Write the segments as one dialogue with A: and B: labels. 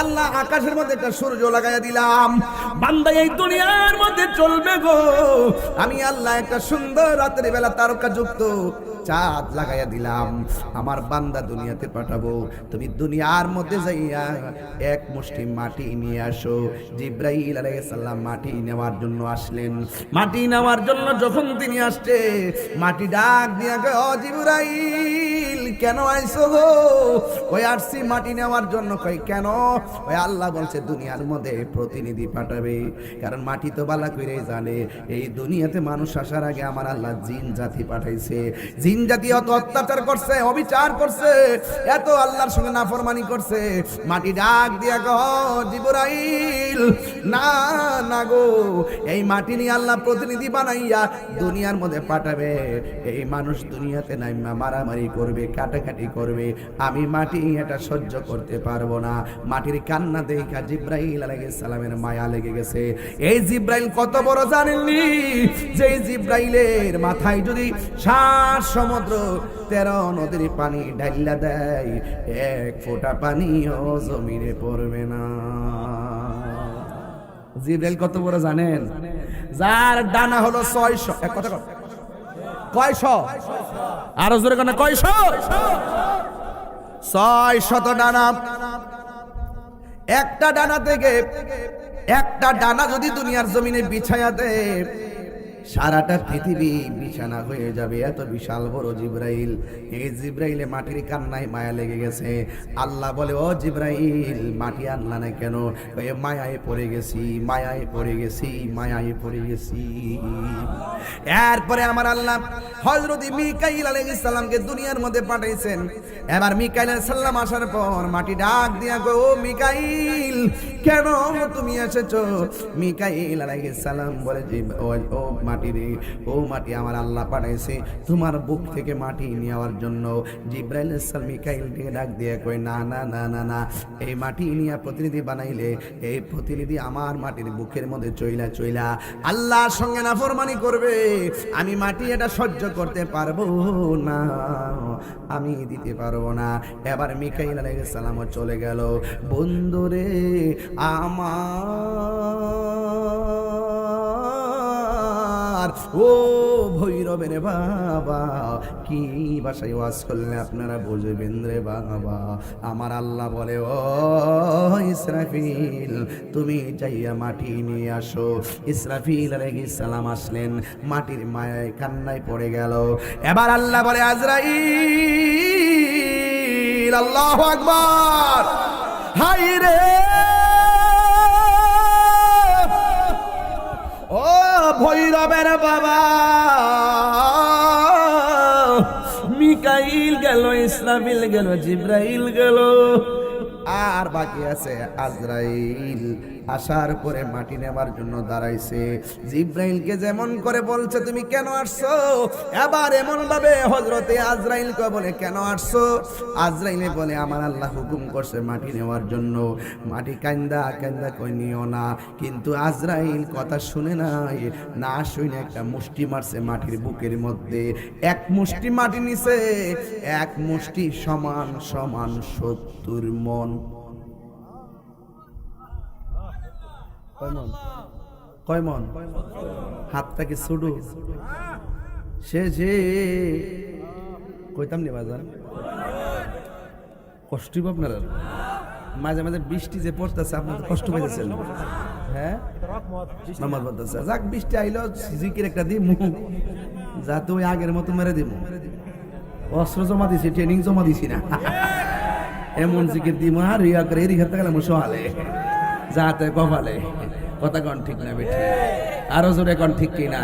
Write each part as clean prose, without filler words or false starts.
A: আল্লাহ আকাশের মধ্যে একটা সূর্য লাগাইয়া দিলাম, বান্দা এই দুনিয়ার মধ্যে চলবে গো। আমি আল্লাহ একটা সুন্দর রাতের বেলা তারকাযুক্ত চাঁদ লাগাইয়া দিলাম, আমার বান্দা দুনিয়াতে পাঠাবো। তুমি দুনিয়ার মধ্যে যাইয়া এক মুষ্টি মাটি নিয়ে আসো। জিব্রাইল আলাইহিস সালাম মাটি নেওয়ার জন্য আসলেন। মাটি নেওয়ার জন্য যখন তিনি আসছে, মাটি ডাক দিয়া কয়, ও জিব্রাইল কেন আইছো গো? ওই আসছি মাটি নেওয়ার জন্য। কই কেন? ওই আল্লাহ বলছে দুনিয়ার মধ্যে প্রতিনিধি পাঠাবে, কারণ মাটি তো বালা করে জানে এই দুনিয়াতে মানুষ আসার আগে আমার আল্লাহ জিন জাতি পাঠাইছে। জিন জাতি অত অত্যাচার করছে, অবিচার করছে, এত আল্লাহর সঙ্গে নাফরমানি করছে। মাটি ডাক দিয়া কয়, জিবরাইল না না গো, এই মাটি নিয়ে আল্লাহ প্রতিনিধি বানাইয়া দুনিয়ার মধ্যে পাঠাবে। এই মানুষ দুনিয়াতে নাইমা মারামারি করবে, কাটাকাটি করবে, আমি মাটি এটা সহ্য করতে পারবো না। মাটির কান্না দেখা জিব্রাইল আলাইহিস সালামের মায়া লেগে গেছে। এই জিব্রাইল কত বড় জানেননি? যে জিব্রাইলের মাথায় যদি 7 সমুদ্র 13 নদীর পানি ঢাইলা দেয়, এক ফোঁটা পানিও জমিনে পড়বে না। জিব্রাইল কত বড় জানেন? যার ডানা হলো 600। এক কথা কয়শো? আরো জোরে কেন? কয়শো? 600 ডানা। একটা ডানা থেকে একটা ডানা যদি দুনিয়ার জমিনে বিছায়া দেয়, সারাটা পৃথিবী বিছানা হয়ে যাবে, এত বিশাল বড় জিব্রাইল। এই জিব্রাইলে মাটির কান্নায় মায়া লেগে গেছে। আল্লাহ বলে, ও জিব্রাইল মাটি আনলা না কেন? মায়ায় পড়ে গেছি, মায়ায় পড়ে গেছি, মায়ায় পড়ে গেছি। এরপরে আমার আল্লাহ হযরত মিকাইল আলাইহিস সালামকে দুনিয়ার মধ্যে পাঠাইছেন। এবার মিকাইল আলাইহিস সালাম আসার পর মাটি ডাক দিয়া কয়, ও মিকাইল কেন তুমি এসেছো? মিকাইল আলাইহিস সালাম বলে, যে ও মাটি রে, ও মাটি আমার আল্লাহ পাঠাইছে তোমার বুক থেকে মাটি নেওয়ার জন্য। জিব্রাইল আলাইহিস সালাম মিকাইলকে ডাক দিয়ে কয়, না না না না না, এই মাটি নিয়ে প্রতিনিধি বানাইলে এই প্রতিনিধি আমার মাটির বুকের মধ্যে চইলা চইলা আল্লাহর সঙ্গে নাফরমানি করবে, আমি মাটি এটা সহ্য করতে পারবো না, আমি দিতে পারবো না। এবার মিকাইল আলাইহিস সালাম চলে গেল। বন্ধুরে আমার, ও ভৈরবের বাবা, কি ভাষায় ওয়াজ করলে আপনারা বুঝবেন রে বাবা? আমার আল্লাহ বলে, ও ইসরাফিল তুমি যাইয়া মাটি নিয়ে আসো। ইসরাফিল আলাইহিস সালাম আসলেন, মাটির মায়ায় কান্নায় পড়ে গেল। এবার আল্লাহ বলে, আজরাইল, আল্লাহু আকবার, হায় রে ও ভৈরবের বাবা, মিকাইল গেল, ইসরাফিল গেল, জিব্রাইল গেল, আর বাকি আছে আজরাইল। আসার পরে মাটি নেবার জন্য দাঁড়াইছে। জিব্রাইলকে যেমন করে বলছে তুমি কেন আসছো, এবার এমন ভাবে হযরতে আজরাইলকে বলে, কেন আসছো? আজরাইলে বলে, আমার আল্লাহ হুকুম করছে মাটি নেওয়ার জন্য। মাটি কান্দা কান্দা কই নিও না, কিন্তু আজরাইল কথা শুনে নাই, না শুনে একটা মুষ্টি মারছে মাটির বুকের মধ্যে। এক মুষ্টি মাটি নিছে, এক মুষ্টি সমান সমান 70 মণ। কয় মন? হাতটাকে ছুডু সে যে কইতাম নি বাজার, কষ্ট আপনারা মাঝে মাঝে বৃষ্টি যে পড়তেছে, আপনার কষ্ট পেয়েছেন? হ্যাঁ, যাক বৃষ্টি আইলো, জিকির একটা দিই মুখ যাতে ওই আগের মতো মেরে দিব। অস্ত্র জমা দিছি, ট্রেনিং জমা দিছি না, এমন জিকির দিব আর ইয়া করে এরি খেতে গেলে মুসোহালে যাতে কপালে। কথা কন ঠিক না বেঠি? আরো জোরে কন ঠিক কিনা?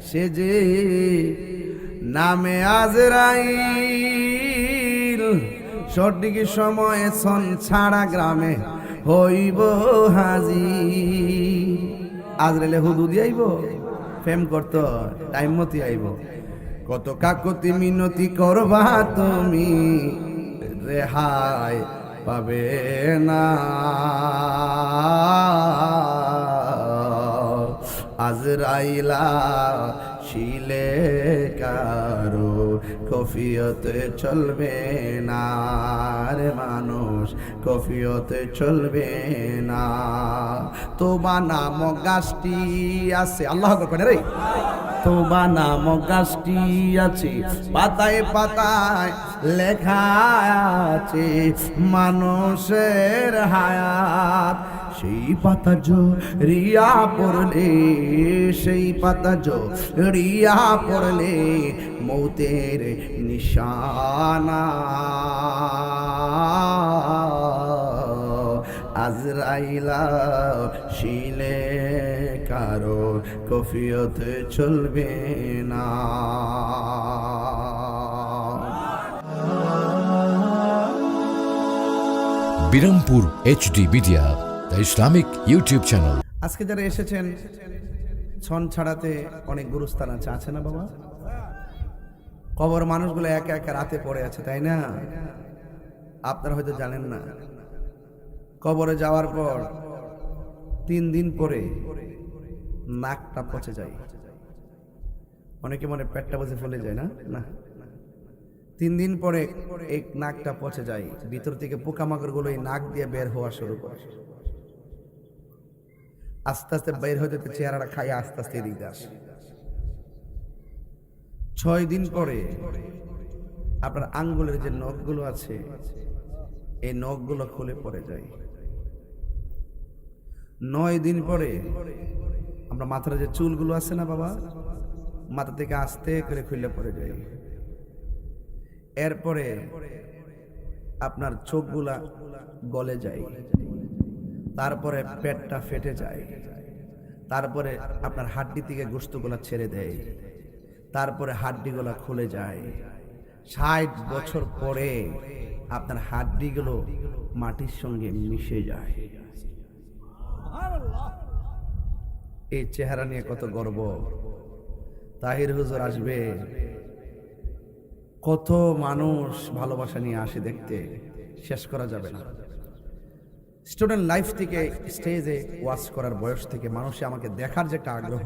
A: সে যে নামে আজরাইল, সঠিক সময়ে সন ছাড়া গ্রামে হইব হাজির। আজরাইলে হুদুদি আইব, প্রেম করত টাইম মতি আইব। কত কাকতি মিনতি করবা তুমি, রেহাই পাবে না। আজরাইলা শিলে কারো কফিয়ত চলবে না রে মানুষ। মানুষ কফিয়তে চলবে না। তোবা নামক গাছটি আছে, আল্লাহ আকবার রে, তোবা নামক গাছটি আছে, পাতায় পাতায় লেখা আছে মানুষের হায়াত। সেই পাতা রিয়া পড়লে, সেই পাতা রিয়া পড়লে মৌতের নিশানা। আজরাইলা শিলে কারো কফিয়ত চলবে না।
B: Birampur HD media, the Islamic YouTube channel.
A: আজকে যারা এসেছেন ছন ছাড়াতে অনেক গুরুস্থান আছে না বাবা? কবর মানুষগুলো একা একা রাতে পড়ে আছে, তাই না? আপনারা হয়তো জানেন না, কবরে যাওয়ার পর 3 দিন পরে নাকটা পচে যায়। অনেকে মনে পেটটা বসে ফলে যায় না, না 3 দিন পরে এই নাকটা পচে যায়, ভিতর থেকে পোকামাকড় গুলো এই নাক দিয়ে বের হওয়া শুরু করে। আস্তে আস্তে বের হয়ে যেতে চেহারাটা খাইয়া আস্তে আস্তে এদিকে আসে। 6 দিন পরে আপনার আঙ্গুলের যে নখগুলো আছে এই নখগুলো খুলে পড়ে যায়। 9 দিন পরে আমরা মাথার যে চুলগুলো আছে না বাবা, মাথা থেকে আস্তে করে খুলে পড়ে যায়। এরপরে আপনার চোখগুলা গলে যায়, তারপরে পেটটা ফেটে যায়, তারপরে আপনার হাড্ডি থেকে গোশতগুলা ছেড়ে দেয়, তারপরে হাড্ডিগুলা খুলে যায়। 60 বছর পরে আপনার হাড্ডিগুলো মাটির সঙ্গে মিশে যায়। এই চেহারা নিয়ে কত গর্ব। তাহির হুজুর আসবে, কত মানুষ ভালোবাসা নিয়ে আসে দেখতে, শেষ করা যাবে না। স্টুডেন্ট লাইফ থেকে স্টেজে ওয়াচ করার বয়স থেকে মানুষে আমাকে দেখার যে একটা আগ্রহ,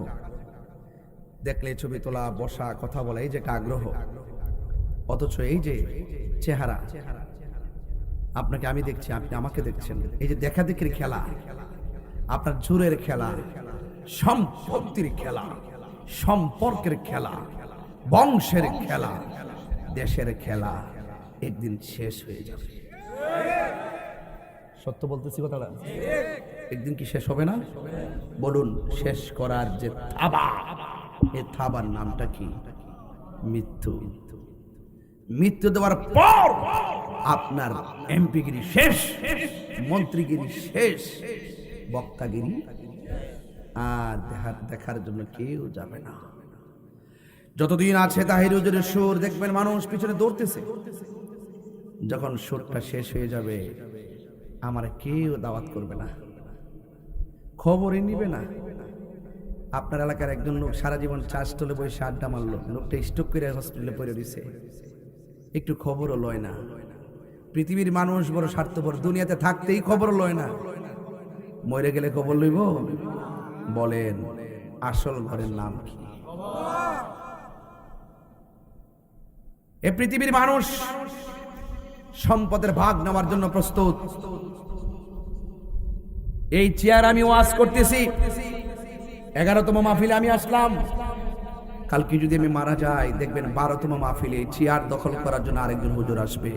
A: দেখলে ছবি তোলা, বসা, কথা বলা, এই যে একটা আগ্রহ, অথচ এই যে চেহারা, আপনাকে আমি দেখছি, আপনি আমাকে দেখছেন, এই যে দেখা দেখির খেলা, আপনার জোরের খেলা, সম্পত্তির খেলা, সম্পর্কের খেলা, বংশের খেলা, দেশের খেলা একদিন শেষ হয়ে যাবে। সত্য বলতেছি কথাটা? একদিন কি শেষ হবে না? বলুন, শেষ করার যে থাবা, এই থাবার নামটা কি? মৃত্যু। মৃত্যু দেওয়ার পর আপনার এমপিগিরি শেষ, মন্ত্রীগিরি শেষ, বক্তাগিরি আর দেখার জন্য কেউ যাবে না। যতদিন আছে তাহির হুজুরের সুর, দেখবেন মানুষ পিছনে দৌড়তেছে। যখন সুরটা শেষ হয়ে যাবে, আমার কেউ দাওয়াত করবে না, খবরই নিবে না। আপনার এলাকার একজন লোক সারা জীবন চা স্টলে বসে আড্ডা মারলো, লোকটা স্ট্রোক করে হসপিটালে পড়ে দিছে, একটু খবরও লয় না। পৃথিবীর মানুষ বড় স্বার্থপর, দুনিয়াতে থাকতেই খবরও লয় না, মরে গেলে খবর লইব? বলেন, আসল ঘরের নাম কি? এ পৃথিবীর মানুষ সম্পদের ভাগ নেওয়ার জন্য প্রস্তুত। এই চেয়ার আমি ওয়াজ করতেছি, 11তম মাহফিলে আমি আসলাম। কালকে যদি আমি মারা যাই, দেখবেন 12তম মাহফিলে চেয়ার দখল করার জন্য আরেকজন হুজুর আসবে।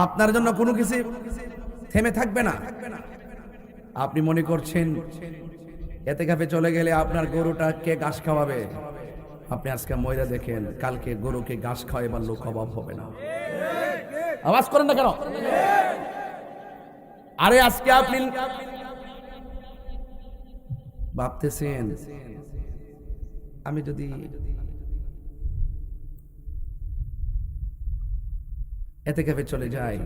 A: আপনার জন্য কোনো কিছু থেমে থাকবে না। আপনি মনে করছেন এতে কাপে চলে গেলে আপনার গরুটা কে ঘাস খাওয়াবে? আপনি আজকে ময়রা দেখেন, কালকে গরুকে ঘাস খাওয়াবার লোক অভাব হবে না। আওয়াজ করেন না কেন? আরে আজকে আপনি ভাবতেছেন আমি যদি এতে কাপে চলে যাই,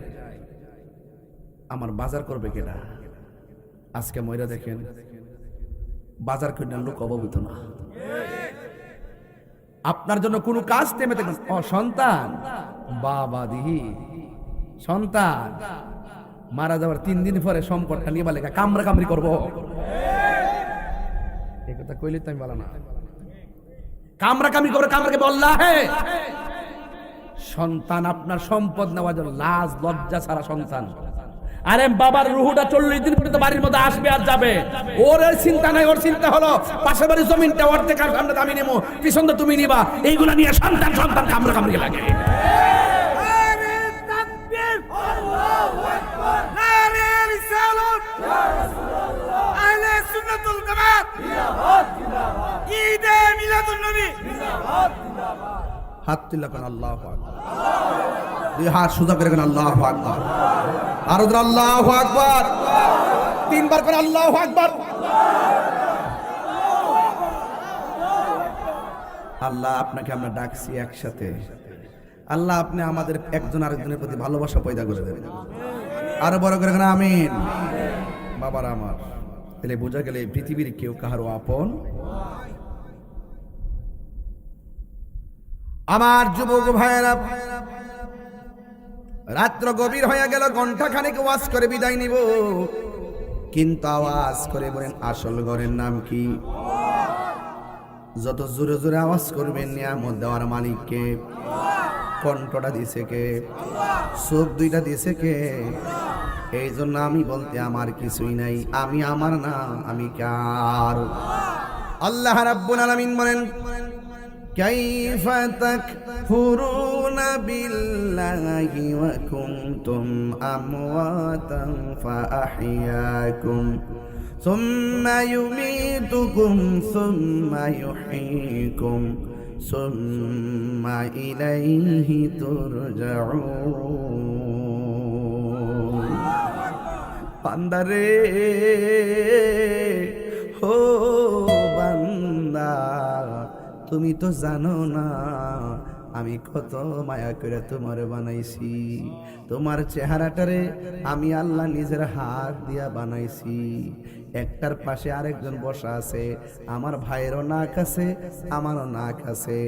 A: আমার বাজার করবে কেনা? আজকে ময়রা দেখেন, বাজার কেনার লোক অভাবিত না। আপনার জন্য কোনো কাজ থেমে থাকবে। ও সন্তান, বাবা দিহি সন্তান মারা যাওয়ার 3 দিন পরে সম্পদটা নিয়ে বলে কামড়া কামড়ি করবো, এই কথা কইলে তো আমি বলা না। কামড়া কামড়ি করে কামড়াকে বললা হে সন্তান আপনার সম্পদ নেওয়ার জন্য লাজ লজ্জা ছাড়া সন্তান। আরে বাবার রুহুটা 40 দিন পর্যন্ত বাড়ির মধ্যে আসবে আর যাবে, ওর এর চিন্তা নাই। ওর চিন্তা হলো পাশের বাড়ির জমিনটা অর্ধেক আর আমরা দামি নেবো, পিছন তো তুমি নিবা, এইগুলা নিয়ে সন্তান সন্তান কামড়া কামড়ি লাগে। হাত তুলে কোন আল্লাহু আকবার, দুই হাত সোজা করে কোন আল্লাহু আকবার, আর উদ্র আল্লাহু আকবার, তিনবার করে আল্লাহু আকবার। আল্লাহ আপনাকে আমরা ডাকছি একসাথে, আল্লাহ আপনি আমাদের একজন আরেকজনের প্রতি ভালোবাসা পয়দা করে দেবেন, আরো বড় করে কোন আমিন। বাবারা আমার, তাহলে বোঝা গেলে পৃথিবীর কেউ কাহারও আপন। আমার যুবক ভাইয়েরা, রাত্র গভীর হয়ে গেল, ঘন্টা খানেক ওয়াজ করে বিদায় নিব, কিন্তু আওয়াজ করে বলেন আসল ঘরের নাম কি? যত জোরে জোরে আওয়াজ করবেন নিয়ামত দেওয়ার মালিককে। কণ্ঠটা দিছে কে? চোখ দুইটা দিছে কে? এই জন্য আমি বলতে আমার কিছুই নাই, আমি আমার না, আমি কার? আল্লাহ রাব্বুল আলামিন বলেন কাইফা তাকফুরুনা বিল্লাহি ওয়া কুনতুম আমওয়াতান ফাআহইয়াকুম সুম্মা ইউমীতুকুম সুম্মা ইউহয়ীকুম সুম্মা ইলাইহি তুরজাউন। বান্দারে হো বান্দা, তুমি তো জানো না আমি কত মায়া করে তোমার বানাইছি। তোমার চেহারাটারে আমি আল্লাহ নিজের হাত দিয়া বানাইছি। একটার পাশে আরেকজন বসা আছে, আমার ভাইয়েরও নাক আছে, আমারও নাক আছে,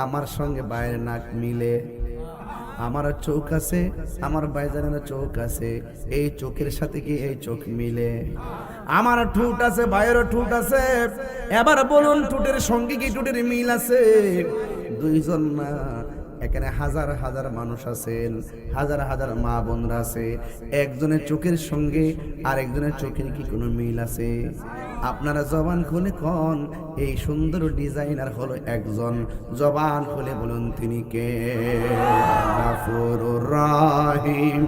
A: আমার সঙ্গে ভাইয়ের নাক মিলে। আমার চোখ আছে, আমার ভাইজানের চোখ আছে, এই চোখের সাথে কি এই চোখ মিলে? আমার ঠোঁট আছে, ভাইয়েরও ঠোঁট আছে। এবার বলুন ঠোঁটের সঙ্গে কি ঠোঁটের মিল আছে? দুইজন না, এখানে হাজার হাজার মানুষ আছেন, হাজার হাজার মা বোনরা আছে, একজনের চোখের সঙ্গে আর একজনের চোখের কি কোনো মিল আছে? আপনারা জবান খুলে কোন এই সুন্দর ডিজাইনার হলো একজন, জবান খুলে বলুন তিনি কে? গফুরুর রহিম।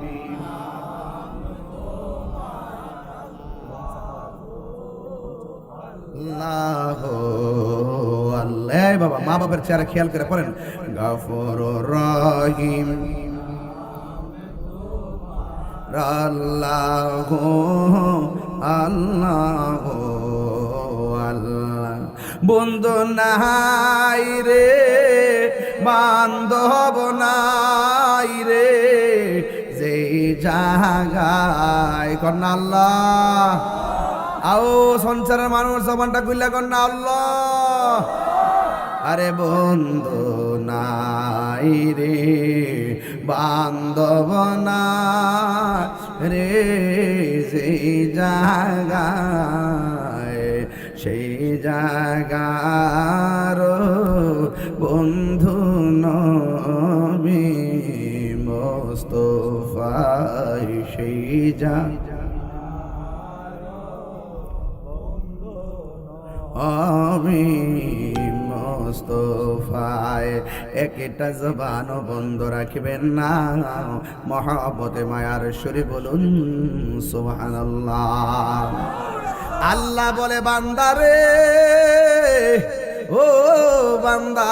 A: আল্লাহ বাবা, মা বাবার চেহারা খেয়াল করে পড়েন, গফুরুর রহিম। আল্লাহ আল্লাহ আল্লাহ। বন্ধু নাই রে, বান্ধব নাই রে, যে জাগায় কন্যা আল্লাহ। আও সংসারের মানুষ জবানটা খুললে কন্যা আল্লাহ। আরে বন্ধু নাই রে, বান্ধব নাই রে, সেই জায়গায় সেই জায়গার বন্ধু নবী মুস্তাফা, সেই আমি মুস্তাফায়। একটা জবানও বন্ধ রাখবেন না, মহব্বতে মায়ার সুরে বলুন সুবহানাল্লাহ। আল্লাহ বলে বান্দারে, ও বান্দা,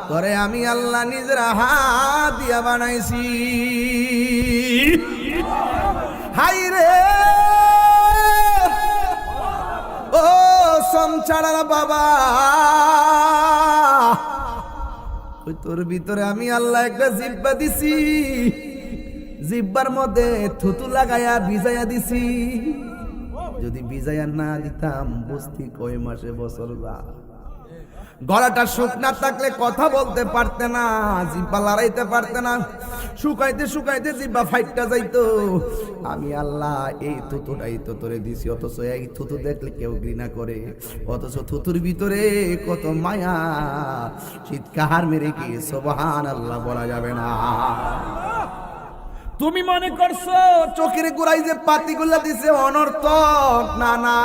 A: তোরে আমি আল্লাহ নিজের হাত দিয়া বানাইছি। হাই রে ও সংসার বাবা, তোর ভিতরে আমি আল্লাহ একটা জিব্বা দিছি, জিব্বার মধ্যে থুতু লাগাইয়া ভিজাইয়া দিছি। যদি ভিজাইয়া না দিতাম বুঝতি কয় মাসে বছর যা। গলাটা শুকনা থাকলে কথা বলতে পারতে না, জিহ্বা লড়াইতে পারতে না, শুকাইতে শুকাইতে জিহ্বা ফাইটটা যাইতো। আমি আল্লাহ এই থুতুটাই তো তোরে দিছি, অথচ এই থুতু দেখলে কেউ ঘৃণা করে, অথচ থুতুর ভিতরে কত মায়া। চিৎকার মেরে কি সুবহানাল্লাহ বলা যাবে না? তুমি মনে করছো চোখের গোড়ায় যে পাতিগুলা দিছে অনর্থক? না না,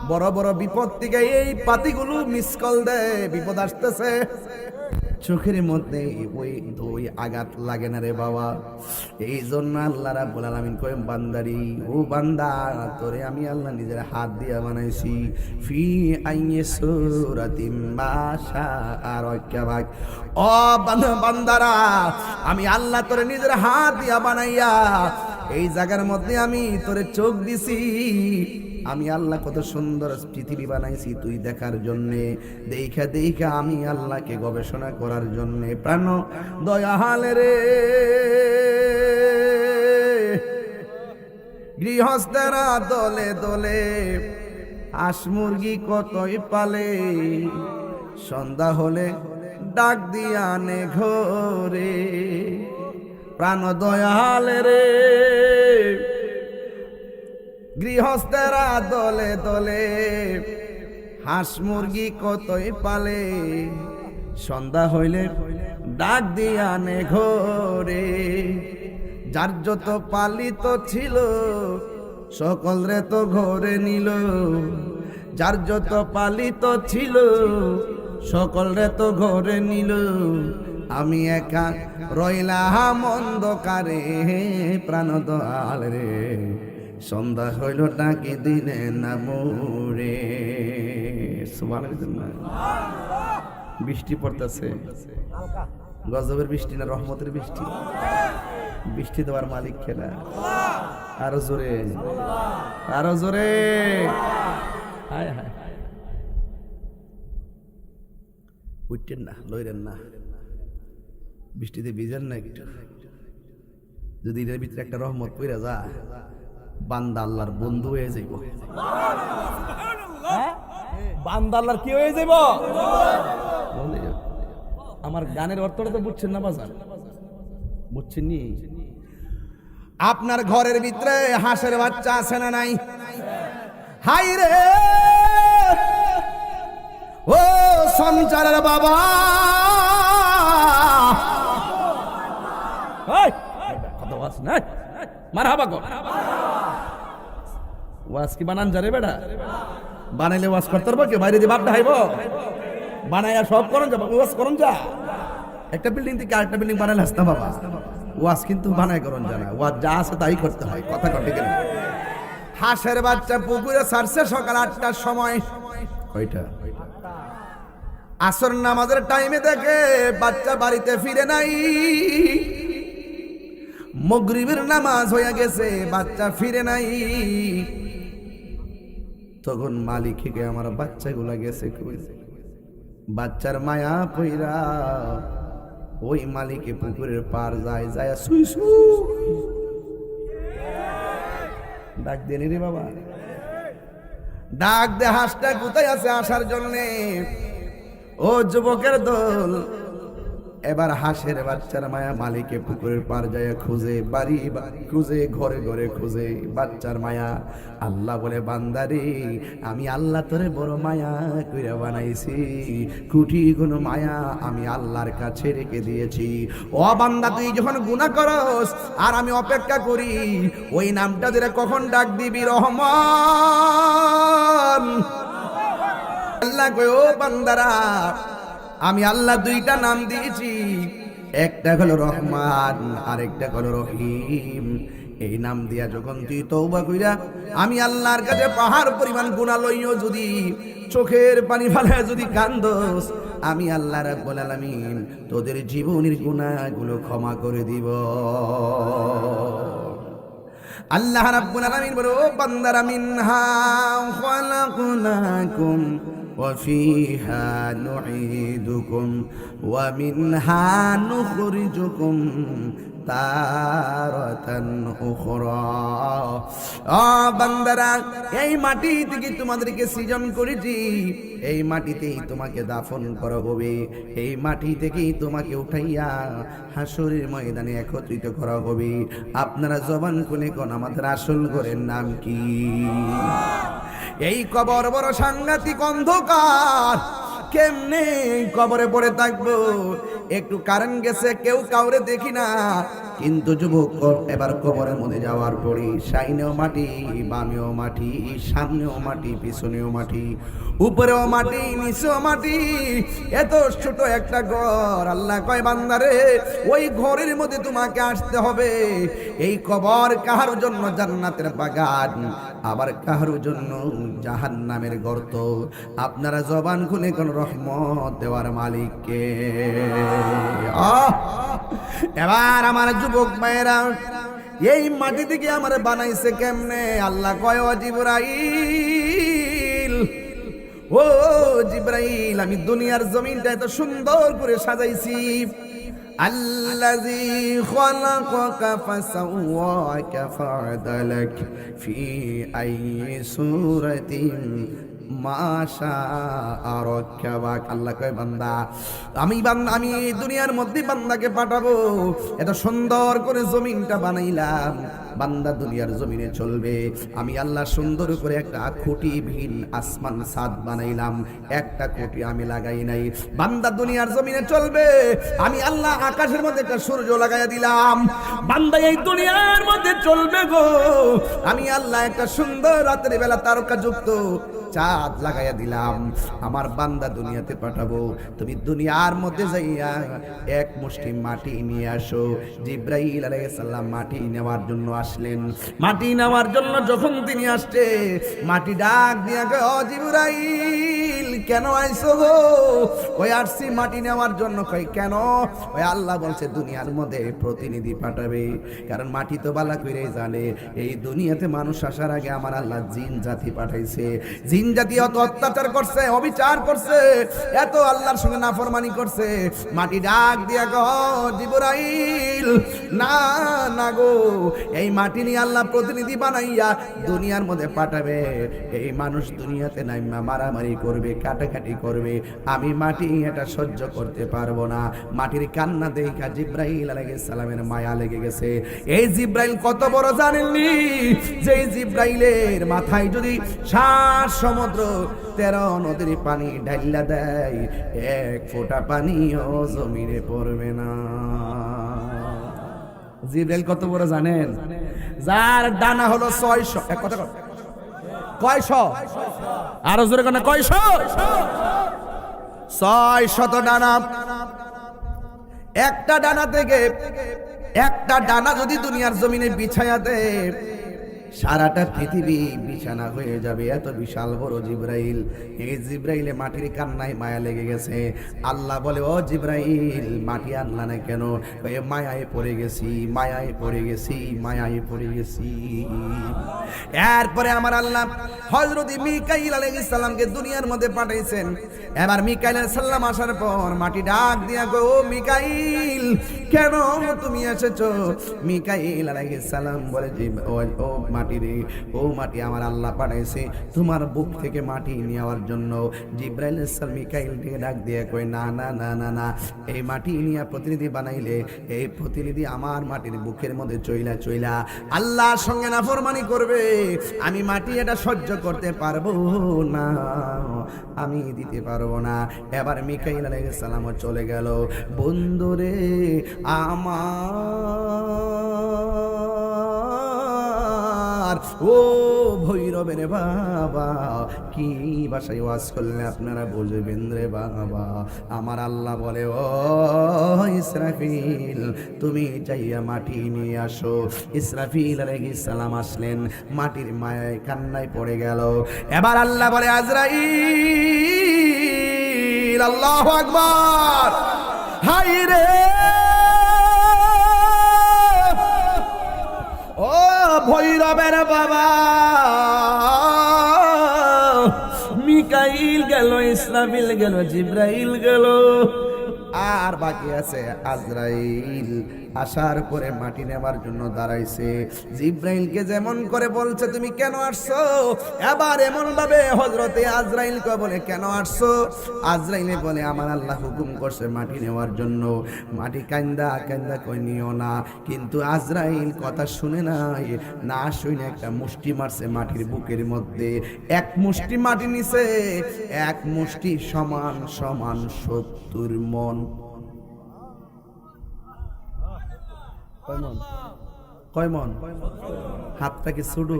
A: বড় বড় বিপদ থেকে এই পাতিগুলো মিস কল দেয়, বিপদ আসতেছে চোখের মধ্যে ওই দুই আঘাত লাগে না রে বাবা। এই জন্য আল্লাহ রাব্বুল আলামিন কয় বান্দারি, ও বান্দা তোরে আমি আল্লাহ নিজের হাত দিয়া বানাইছি। ফি আইয়ি সূরাতিম মা শাআ রাক্কাবাক। ও বান্দারা, আমি আল্লাহ তোরে নিজের হাত দিয়া বানাইয়া এই জায়গার মধ্যে আমি তোরে চোখ দিছি। আমি আল্লাহ কত সুন্দর পৃথিবী বানাইছি তুই দেখার জন্যে, দেখা দেখা আমি আল্লাহকে গবেষণা করার জন্যে। প্রাণ দয়াল রে, গৃহস্থেরা দলে দলে হাঁস মুরগি কতই পালে, সন্ধ্যা হলে ডাক দিয়া নে ঘরে। প্রাণ দয়াল রে, গৃহস্থেরা দলে দলে হাঁস মুরগি কতই পালে, সন্ধ্যা হইলে ডাক দিয়া নে ঘরে। যার যত পালিত ছিল সকল রে তো ঘরে নিল, যার যত পালিত ছিল সকল রে তো ঘরে নিল। আমি একা রইলাম অন্ধকারে। প্রাণ দয়াল রে, সন্ধ্যা হইল ডাকে দিনে না মোরে। সুবহানাল্লাহ। বৃষ্টি পড়তেছে, গজবের বৃষ্টি না রহমতের বৃষ্টি? বৃষ্টি দেওয়ার মালিক খেলা। আরো জোরে, আরো জোরে। হায় হায়, উঠতেন না, লইরেন না, বৃষ্টিতে ভিজেন না একটু। যদি এর ভিতরে একটা রহমত পড়ে যায়, বান্দা আল্লাহর বন্ধু হয়ে যাইব। বান্দা আল্লাহর কি হয়ে যাইব? আমার গানের অর্থটা তো বুঝছেন না বাজার? বুঝছেন নি? আপনার ঘরের ভিতরে হাঁসের বাচ্চা আছে না নাই? হাই রে ও সঞ্চারের বাবা, মারহাবা গো। ওয়াজ কি বানান যারে বেড়া? বানাইলে ওয়াজ করতে পারবো? কেউ বাইরে দিয়ে বাপ ঢাইব? বানাইয়া সব করন যা, ওয়াজ করন যা। একটা বিল্ডিং থেকে আরেকটা বিল্ডিং বানাইলে আসতে বাবা, ওয়াজ কিন্তু বানাই করন জানা। ওয়াজ যা আছে তাই করতে হয়, কথা কটে গেলে। হাঁসের বাচ্চা পুকুরে ছাড়ছে সকাল 8টার সময়। কয়টা? আসর নামাজের টাইমে দেখে বাচ্চা বাড়িতে ফিরে নাই। মাগরিবের নামাজ হয়ে গেছে, বাচ্চা ফিরে নাই। তখন মালিককে আমার বাচ্চাগুলা গেছে কই? বাচ্চার মায়া পইরা ওই মালিকে পুকুরের পার যায়, যায় সুই সুই ডাক দেনি রে বাবা, ডাক দে। হাঁসটা কোথায় আছে আসার জন্যে? ও যুবকের দল, এবার হাঁসের বাচ্চার মায়া মালিকে পুকুরের পার যায় খুঁজে, বাড়ি খুঁজে, ঘরে ঘরে খুঁজে বাচ্চার মায়া। আল্লাহ বলে বান্দারে, আমি আল্লাহ তোরে বড় মায়া কইরা বানাইছি, কোটি গুণ মায়া আমি আল্লাহর কাছে রেখে দিয়েছি। ও বান্দা, তুই যখন গুনাহ করস আর আমি অপেক্ষা করি ওই নামটা দিলে কখন ডাক দিবি? রহমান। আল্লাহ কই, ও বান্দারা, আমি আল্লাহ দুইটা নাম দিয়েছি, একটা হলো রহমান আর একটা হলো রহিম। এই নাম দিয়া যখন তুই তওবা কইরা আমি আল্লাহর কাছে পাহাড় পরিমাণ গুনাহ লইও যদি চোখের পানি ফেলে যদি কান্দোস, আমি আল্লাহ রাব্বুল আলামিন তোদের জীবনের গুনাহগুলো ক্ষমা করে দিব। আল্লাহ রাব্বুল আলামিন বলে, ও বান্দারা, মিনহা খালাকনাকুম وفيها نعيدكم ومنها نخرجكم তারাতান উখরা। ও বান্দারা, এই মাটি থেকে তোমাদেরকে সৃজন করেছি, এই মাটিতেই তোমাকে দাফন করা হবে, এই মাটি থেকেই তোমাকে উঠাইয়া হাসরের ময়দানে একত্রিত করা হবে। আপনারা জবান খুলে কোন আমাদের আসল ঘরের নাম কি? এই কবর বড় সাংঘাতিক অন্ধকার, কেমনে কবরে পড়ে থাকবো? একটু কারেন্ট গেছে, কেউ কাউরে দেখি না, কিন্তু যুবক এবার কবরের মধ্যে যাওয়ার পরে সাইনেও মাটি, বামেও মাটি, সামনেও মাটি, পিছনেও মাটি, উপরেও মাটি, নিচেও মাটি, এত ছোট একটা ঘর। আল্লাহ কয় বান্দারে, ওই ঘরের মধ্যে তোমাকে আসতে হবে। এই কবর কাহার জন্য জান্নাতের বাগান, আবার কাহার জন্য জাহান্নামের গর্ত। আপনারা জবান খুলে কোন রহমত দেওয়ার মালিককে। এবার আমার যুবক ভাইয়েরা, এই মাটি থেকে আমার বানাইছে কেমনে? আল্লাহ কয়, ও জিবরাইল, ও জিবরাইল, আমি দুনিয়ার জমিনটা এত সুন্দর করে সাজাইছি। আল্লাযী খালাকাকা ফাসাওয়াকা ফাআদালাক ফি আইয়ি সূরাতিন মাশা আরাকাবাক। আল্লাহ কয়, বান্দা, আমি দুনিয়ার মধ্যে বান্দাকে পাঠাবো, এত সুন্দর করে জমিনটা বানাইলাম, বান্দা দুনিয়ার জমিনে চলবে। আমি আল্লাহ সুন্দর করে একটা খুঁটিবিহীন আসমান ছাদ বানাইলাম, একটা খুঁটি আমি লাগাই নাই। বান্দা দুনিয়ার জমিনে চলবে, আমি আল্লাহ আকাশের মধ্যে একটা সূর্য লাগাইয়া দিলাম। বান্দা এই দুনিয়ার মধ্যে চলবে গো, আমি আল্লাহ একটা সুন্দর রাতের বেলা তারকাযুক্ত চাঁদ লাগাইয়া দিলাম। আমার বান্দা দুনিয়াতে পাঠাবো, তুমি দুনিয়ার মধ্যে যাইয়া এক মুষ্টি মাটি নিয়ে আসো। জিবরাইল আলাইহিস সালাম মাটি নেওয়ার জন্য আসলেন। মাটি নেওয়ার জন্য যখন তিনি আসছে, মাটি ডাক দিয়া কয়, ও জিবরাইল, কেন আইছো গো? ওই আসছি মাটি নেওয়ার জন্য। কই কেন? ওই আল্লাহ বলছে দুনিয়ার মধ্যে প্রতিনিধি পাঠাবে, কারণ মাটি তো বালা কইরে জানে এই দুনিয়াতে মানুষ আসার আগে আমার আল্লাহ জিন জাতি পাঠাইছে। জিন জাতি অত অত্যাচার করছে, অবিচার করছে, এত আল্লাহর সঙ্গে নাফরমানি করছে। মাটি ডাক দিয়া কয়, জিবরাইল, না না গো, এই মাটি নিয়ে আল্লাহ প্রতিনিধি বানাইয়া দুনিয়ার মধ্যে পাঠাবে। এই মানুষ দুনিয়াতে নাইমা মারামারি করবে, কাটাকাটি করবে, আমি মাটি এটা সহ্য করতে পারবো না। মাটির কান্না দেখা জিবরাইল আলাইহিস সালামের মায়া লেগে গেছে। এই জিবরাইল কত বড় জানেননি? যে জিবরাইলের মাথায় যদি 7 সমুদ্র 13 নদীর পানি ঢাইলা দেয়, এক ফোঁটা পানিও জমিনে পড়বে না। জিবরাইল কত বড় জানেন? যার ডানা হলো 600। এক কথা কয়শো? আরো জোরে কেন? কয়শো? 600 ডানা। একটা ডানা থেকে, একটা ডানা যদি দুনিয়ার জমিনে বিছায়া দেয়, সারাটা পৃথিবী বিছানা হয়ে যাবে। এত বিশাল বড় জিবরাইল। এই জিবরাইলে মাটির কান্নায় মায়া লেগে গেছে। আল্লাহ বলে, ও জিবরাইল, মাটি আনলা না কেন? মায়ায় পড়ে গেছি, মায়ায় পড়ে গেছি, মায়ায় পড়ে গেছি। এরপরে আমার আল্লাহ হযরত মিকাইল আলাইহিস সালামকে দুনিয়ার মধ্যে পাঠাইছেন। এবার মিকাইল আলাইহিস সালাম আসার পর মাটি ডাক দিয়া গো, ও মিকাইল, কেন তুমি এসেছো? মিকাইল আলাইহিস সালাম বলে, ও মাটি রে, ও মাটি, আমার আল্লাহ পাঠাইছে তোমার বুক থেকে মাটি নেওয়ার জন্য। জিবরাইল আলাইহিস সালাম মিকাইলকে ডাক দিয়ে কয়, না না না না না, এই মাটি নিয়ে প্রতিনিধি বানাইলে এই প্রতিনিধি আমার মাটির বুকের মধ্যে চইলা চইলা আল্লাহর সঙ্গে নাফরমানি করবে, আমি মাটি এটা সহ্য করতে পারবো না, আমি দিতে পারবো না। এবার মিকাইল আলাইহিস সালাম চলে গেল। বন্ধুরে আমার, ও ভৈরবের বাবা, কি ভাষায় ওয়াজ করলে আপনারা বুঝবেন রে বাবা? আমার আল্লাহ বলে, ও ইসরাফিল, তুমি যাইয়া মাটি নিয়ে আসো। ইসরাফিল আলাইহিস সালাম আসলেন, মাটির মায়ায় কান্নায় পড়ে গেল। এবার আল্লাহ বলে, আজরাইল, আল্লাহু আকবার, হাই রে, ও ভৈরবের বাবা, মিকাইল গেল, ইসরাফিল গেল, জিবরাইল গেল, আর বাকি আছে আজরাইল। আসার পরে মাটি নেবার জন্য দাঁড়াইছে। জিব্রাইলকে যেমন করে বলছে তুমি কেন আসছো, এবার এমন ভাবে হযরতে আজরাইলকে বলে কেন আসছো। আজরাইলে বলে আমার আল্লাহ হুকুম করছে মাটি নেওয়ার জন্য। মাটি কান্দা কান্দা কই নিও না, কিন্তু আজরাইল কথা শুনে নাই, না শুনে একটা মুষ্টি মারছে মাটির বুকের মধ্যে। এক মুষ্টি মাটি নিছে, এক মুষ্টি সমান সমান 70 মন। কয় মন? হাতটাকে ছুডু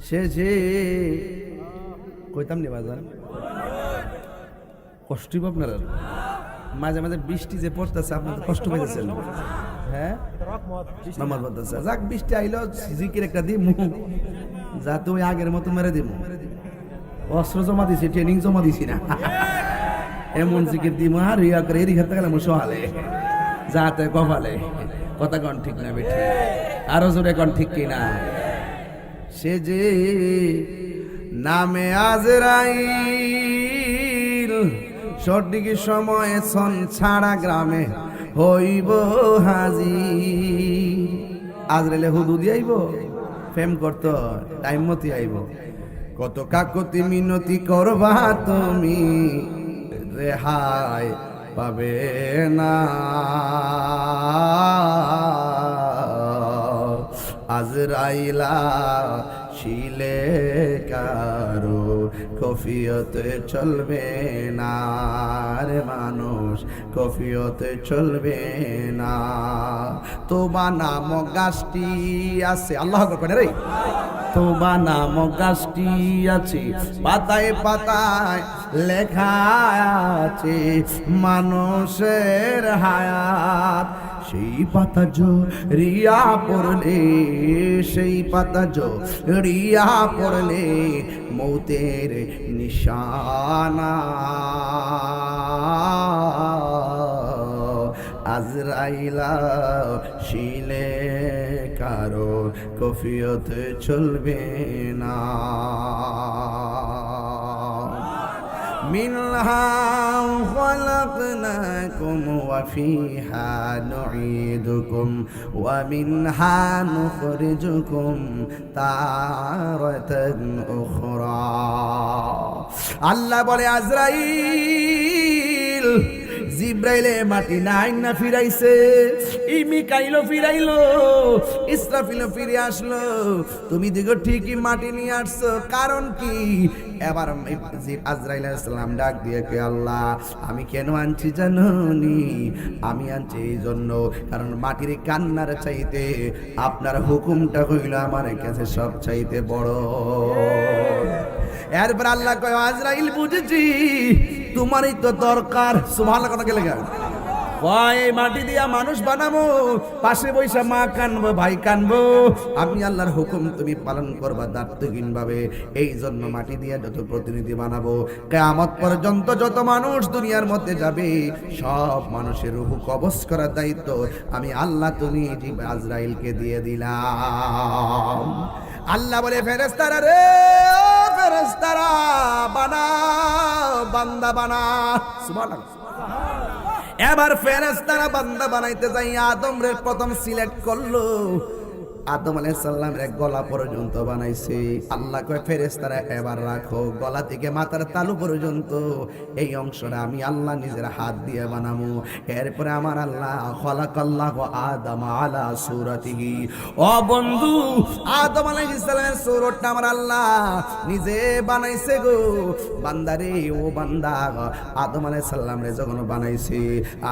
A: সে যে কইতাম নি বাজার কষ্ট আপনার মাঝে মাঝে বৃষ্টি যে পড়তেছে আপনার তো কষ্ট পেয়েছেন। হ্যাঁ নামাজ পড়তেছে, যাক বৃষ্টি আইলো জিকির একটা দিই মুখ যাতে ওই আগের মতো মেরে দিব। অস্ত্র জমা দিছি, ট্রেনিং জমা দিছি না, এমন জিকির দিব আর ইয়া করে এরি হাতে গেলাম সহালে যাতে কপালে। কথা কন ঠিক না বেঠি? আরো জোরে কন ঠিক কিনা? সে যে নামে আজরাইল সঠিক সময়ে সন ছাড়া গ্রামে হইব হাজির। আজরাইলে হুদুদি আইব, ফেম করত টাইম মতি আইব। কত কাকতি মিনতি করবা তুমি, রেহাই পাবে না। আজরাইলা শিলে কারো কফিয়তে চলবে না রে মানুষ, কফিয়তে চলবে না। তোবা নামক গাছটি আছে, আল্লাহ করে রে, তোবা নামক গাছটি আছে, পাতায় পাতায় লেখা আছে মানুষের হায়াত। সেই পাতা রিয়া পড়লে, সেই পাতা রিয়া পড়লে মৌতের নিশানা। আজরাইলা শিলে কারো কফিয়ত চলবে না। মিনহা খলাকনাকুম ওয়া ফিহা নুঈদুকুম ওয়া মিনহা নুখরিজুকুম তারাতান উখরা। আল্লাহ বলে আজরাইল জিব্রাইলে মাটি নাই না ফিরাইছে, মিকাইলও ফিরাইলো, ইসরাফিলও ফিরে আসলো, তুমি দেখো ঠিকই মাটি নিয়ে আসছো। কারণ কি? এবার আজরাইল আলাইহিস সালাম ডাক দিয়ে কে আল্লাহ আমি কেন আনছি জানোনি? আমি আনছি এই জন্য কারণ মাটির কান্নার চাইতে আপনার হুকুমটা হইল আমার কাছে সব চাইতে বড়। এরপর আল্লাহ কয় আজরাইল বুঝেছি তোমারই তো দরকার। সুবহানাল্লাহ কথা গেলে গান এই মাটি দিয়া মানুষ বানাবো, পাশে বৈশা মা কানবো, ভাই কানবো, আমি আল্লাহর হুকুম তুমি পালন করবা দায়িত্বহীন ভাবে। এই জন্য মাটি দিয়া যত প্রতিনিধি বানাবো, কিয়ামত পর্যন্ত যত মানুষ দুনিয়ার মধ্যে যাবে সব মানুষের রূহ কবজ করার দায়িত্ব আমি আল্লাহ তুমি আজরাইলকে দিয়ে দিলাম। আল্লাহ বলে ফেরেশতারা রে, ও ফেরেশতারা বানাও, বান্দা বানা। সুবহানাল্লাহ। এবার ফেরেশতারা বান্দা বানাইতে যাই আদম রে প্রথম সিলেক্ট করলো। আদম আলাইহিস সালামের গলা পর্যন্ত বানাইছে। আল্লাহ কয় ফেরেশতারা এবার রাখো, গলা থেকে মাথার তালু পর্যন্ত এই অংশটা আমি আল্লাহ নিজের হাত দিয়ে বানাবো। এরপরে আমার আল্লাহ খালাকাল্লাহু আদম আলা সূরাতিহি। ও বন্ধু, আদম আলাইহিস সালামের সূরতটা আমার আল্লাহ নিজে বানাইছে গো। বান্দারে ও বান্দা, আদম আলাইহিস সালামরে যখন বানাইছে,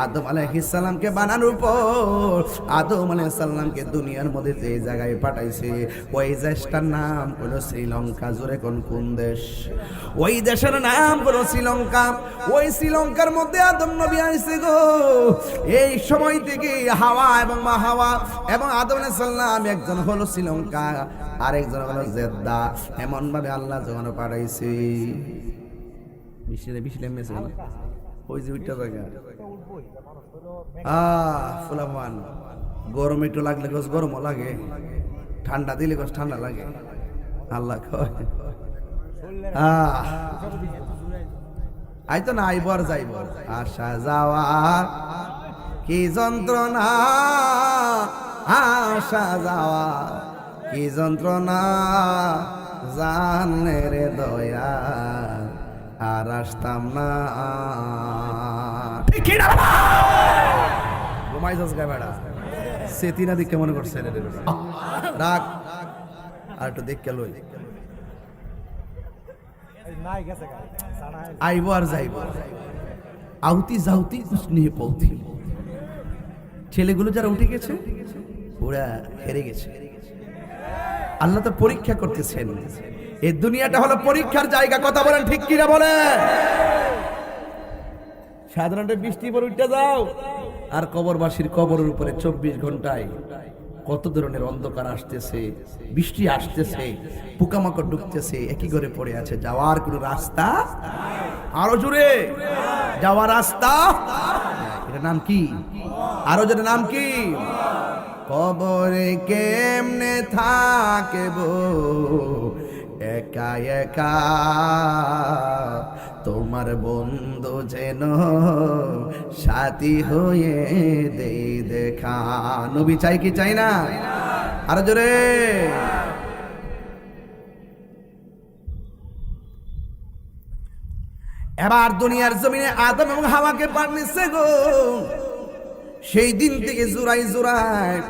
A: আদম আলাইহিস সালামকে বানানোর পর আদম আলাইহিস সালামকে দুনিয়ার মধ্যে যে জায়গায় পাঠাইছে ওই দেশটার নাম হলো শ্রীলঙ্কা। জোরে কোন দেশ? ওই দেশের নাম হলো শ্রীলঙ্কা। ওই শ্রীলঙ্কার মধ্যে আদম নবী আইছে গো। এই সময় থেকে হাওয়া এবং মা হাওয়া এবং আদম আলাইহিস সালাম একজন হলো শ্রীলঙ্কা, আরেকজন হলো জেদ্দা। এমন ভাবে আল্লাহ যখন পাঠাইছে বিশলে মেসে ওই যে ওইটা জায়গা ফুলামান গরম একটু লাগলে গোস গরমও লাগে, ঠান্ডা দিলে গোস ঠান্ডা লাগে। আল্লাহ কয় আই তো না আইব আর যাইব, আসা যাওয়া কি যন্ত্রণা আসা যাওয়া, কি যন্ত্রণা জানে রে দয়া, আর আসতাম না। ঠিক কি না ঘুমাইছস গা বেড়া, সেতিনা দিকে মনে করছে রাখ, আর একটু দেখে লই, আইব আর যাইব, আউতি যাউতি কুছ নিয়ে পৌঁছি। ছেলেগুলো যারা উঠে গেছে ওরা হেরে গেছে। আল্লাহ তো পরীক্ষা করতেছেন, এই দুনিয়াটা হলো পরীক্ষার জায়গা। কথা বলেন ঠিক কিনা বলে? সাধারণত বৃষ্টি পরে উঠে যাও, আর কবরবাসীর কবরের উপরে 24 ঘন্টায় কত ধরনের অন্ধকার আসতেছে, বৃষ্টি আসতেছে, পোকামাকড় ঢুকতেছে, একই করে পড়ে আছে। যাওয়ার কোনো রাস্তা, আরো জোরে যাওয়ার রাস্তা, এটা নাম কি? আরো জোরে নাম কি? কবরে কেমনে থাকবো একা একা, তোমার বন্ধু যেন সাথী হয়ে দে দেখা। নবী চাই কি চাই না? আরো জোরে। এবার দুনিয়ার জমিনে আদম এবং হাওয়াকে পাঠিয়েছে গো। সেই দিন থেকে জোড়ায় জোড়ায়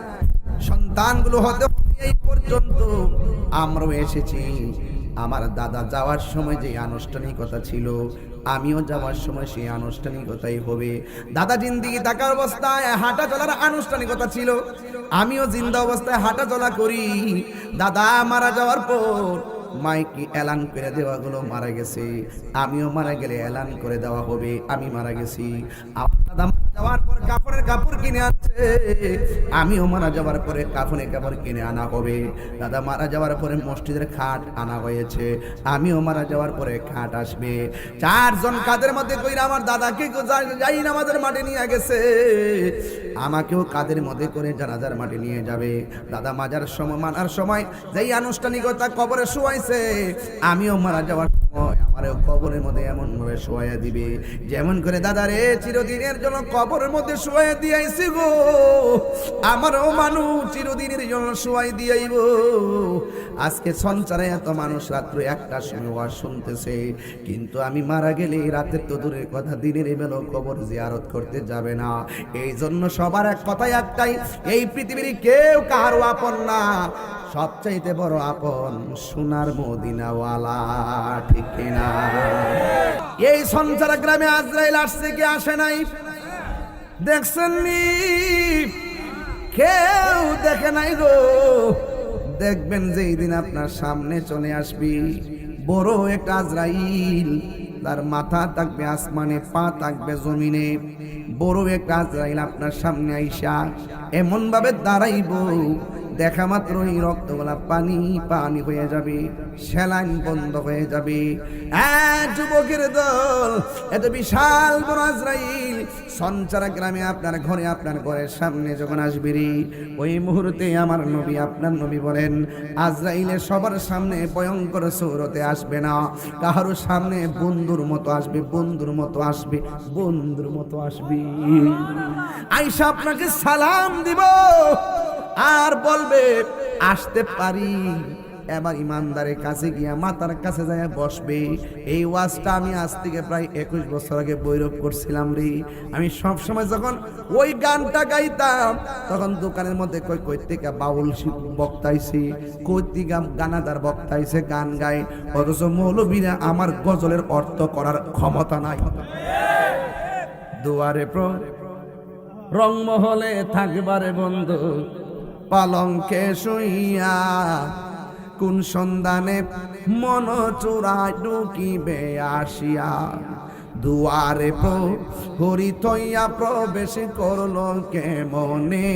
A: সন্তানগুলো হতে এই পর্যন্ত আমরাও এসেছি। আমার দাদা যাওয়ার সময় যে আনুষ্ঠানিকতা ছিল, আমিও যাওয়ার সময় সেই আনুষ্ঠানিকতাই হবে। দাদা জিন্দিগি থাকার অবস্থায় হাঁটা চলার আনুষ্ঠানিকতা ছিল, আমিও জিন্দা অবস্থায় হাঁটা চলা করি। দাদা মারা যাওয়ার পর মাইকি এলান করে দেওয়া গুলো মারা গেছে, আমিও মারা গেলে এলান করে দেওয়া হবে আমি মারা গেছি। দাদা মারা যাওয়ার পর কাপড়ের কাপড় কিনে আনছে, আমিও মারা যাওয়ার পরে কাফনের কাপড় কিনে আনা হবে। দাদা মারা যাওয়ার পরে মসজিদের খাট আনা হয়েছে, আমিও মারা যাওয়ার পরে খাট আসবে। 4 জন কাদের মধ্যে কইরা আমার দাদাকে যাই নামাজের মাঠে নিয়ে গেছে, আমাকেও কাদের মধ্যে করে জানাজার মাঠে নিয়ে যাবে। দাদা মাজার সময় মানার সময় যেই আনুষ্ঠানিকতা কবরে শোয়াইছে, আমিও মারা যাওয়ার সময় আমারও কবরের মধ্যে এমন ভাবে শোয়াইয়া দিবে যেমন করে দাদারে চিরদিনের জন্য কবরের মধ্যে শোয়াইয়া দিয়াইছি গো, আমারও মানুষ চিরদিনের জন্য শোয়াই দিয়াইব। আজকে সংসারে এত মানুষ রাত্র 1টার সময় ওয়াজ শুনতেছে, কিন্তু আমি মারা গেলে রাতের তো দূরের কথা দিনের বেলা কবর জিয়ারত করতে যাবে না। এই জন্য সবার এক কথাই একটাই, এই পৃথিবীর কেউ কারো আপন না, সবচাইতে বড় আপন সোনার মদিনাওয়ালা। ঠিক কিনা? এই সংসার গ্রামে আজরাইল আসছে কি আসে নাই দেখছেন নি? কেউ দেখে নাই গো। দেখবেন যেই দিন আপনার সামনে চলে আসবি বড় একটা আজরাইল, তার মাথা থাকবে আসমানে, পা থাকবে জমিনে, বড় একটা আজরাইল আপনার সামনে আইসা এমন ভাবে দাঁড়াইব, দেখা মাত্রই রক্তগুলা পানি পানি হয়ে যাবে, স্যালাইন বন্ধ হয়ে যাবে। যুবকের দল, এত বিশাল বড় আজরাইল সঞ্চারা গ্রামে আপনার ঘরে, আপনার ঘরের সামনে যখন আসবে রে, ওই মুহূর্তে আমার নবী, আপনার নবী বলেন, আজরাইলের সবার সামনে ভয়ঙ্কর সূরতে আসবে না, কারো সামনে বন্ধুর মতো আসবে, বন্ধুর মতো আসবে, বন্ধুর মতো আসবে। আইসা আপনাকে সালাম দিব আর বলবে আসতে পারি। এবার ইমানদারের কাছে গিয়া মাতার কাছে যায় বসবে। এই ওয়াজটা আমি আজ থেকে প্রায় 21 বছর আগে বৈরব করছিলাম রে। আমি সব সময় যখন ওই গানটা গাইতাম, তখন দোকানের মধ্যে কই থেকে বাউল বক্তাইছি, কই থেকে গানাদার বক্তাইছে গান গায়, অথচ মৌলবীরা আমার গজলের অর্থ করার ক্ষমতা নাই। দুয়ারে রংমহলে থাকবারে বন্ধু, পালঙ্কে শুইয়া কোন সন্ধানে মন চূড়ায় ঢুকিবে আসিয়া, দুয়ারে হরি থইয়া প্রবেশ করলো কেমনে,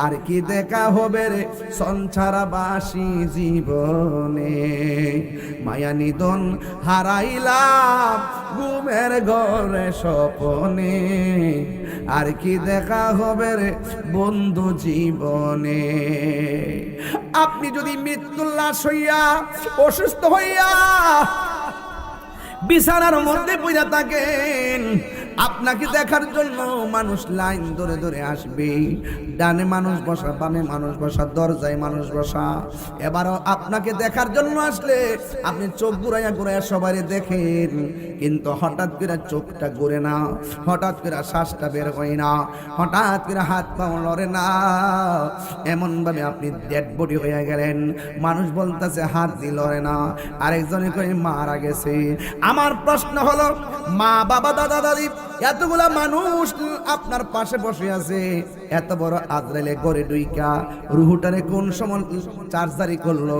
A: আর কি দেখা হবে রে সংসারবাসী জীবনে, মায়া নিধন হারাইলাম ঘুমের ঘরে স্বপনে, আর কি দেখা হবে রে বন্ধু জীবনে। আপনি যদি মৃত্যুর লাশ হইয়া অসুস্থ হইয়া বিছানার মধ্যে পড়ে থাকেন, আপনাকে দেখার জন্য মানুষ লাইন ধরে ধরে আসবে। ডানে মানুষ বসা, বামে মানুষ বসা, দরজায় মানুষ বসা। এবারও আপনাকে দেখার জন্য আসলে আপনি চোখ ঘুরাইয়া ঘুরাইয়া সবাই দেখেন, কিন্তু হঠাৎ করে চোখটা ঘুরে না, হঠাৎ করে শ্বাসটা বের হয় না, হঠাৎ করে হাত পা লড়ে না। এমন ভাবে আপনি ডেড বডি হয়ে গেলেন। মানুষ বলতেছে হাত দিয়ে লড়ে না, আরেকজনে কই মারা গেছে। আমার প্রশ্ন হলো, মা বাবা দাদা দাদি এতগুলা মানুষ আপনার পাশে বসে আছে, এত বড় আজরাইলে ঘরে ঢুইকা রুহুটারে কোন সময় চার্জারি করলো?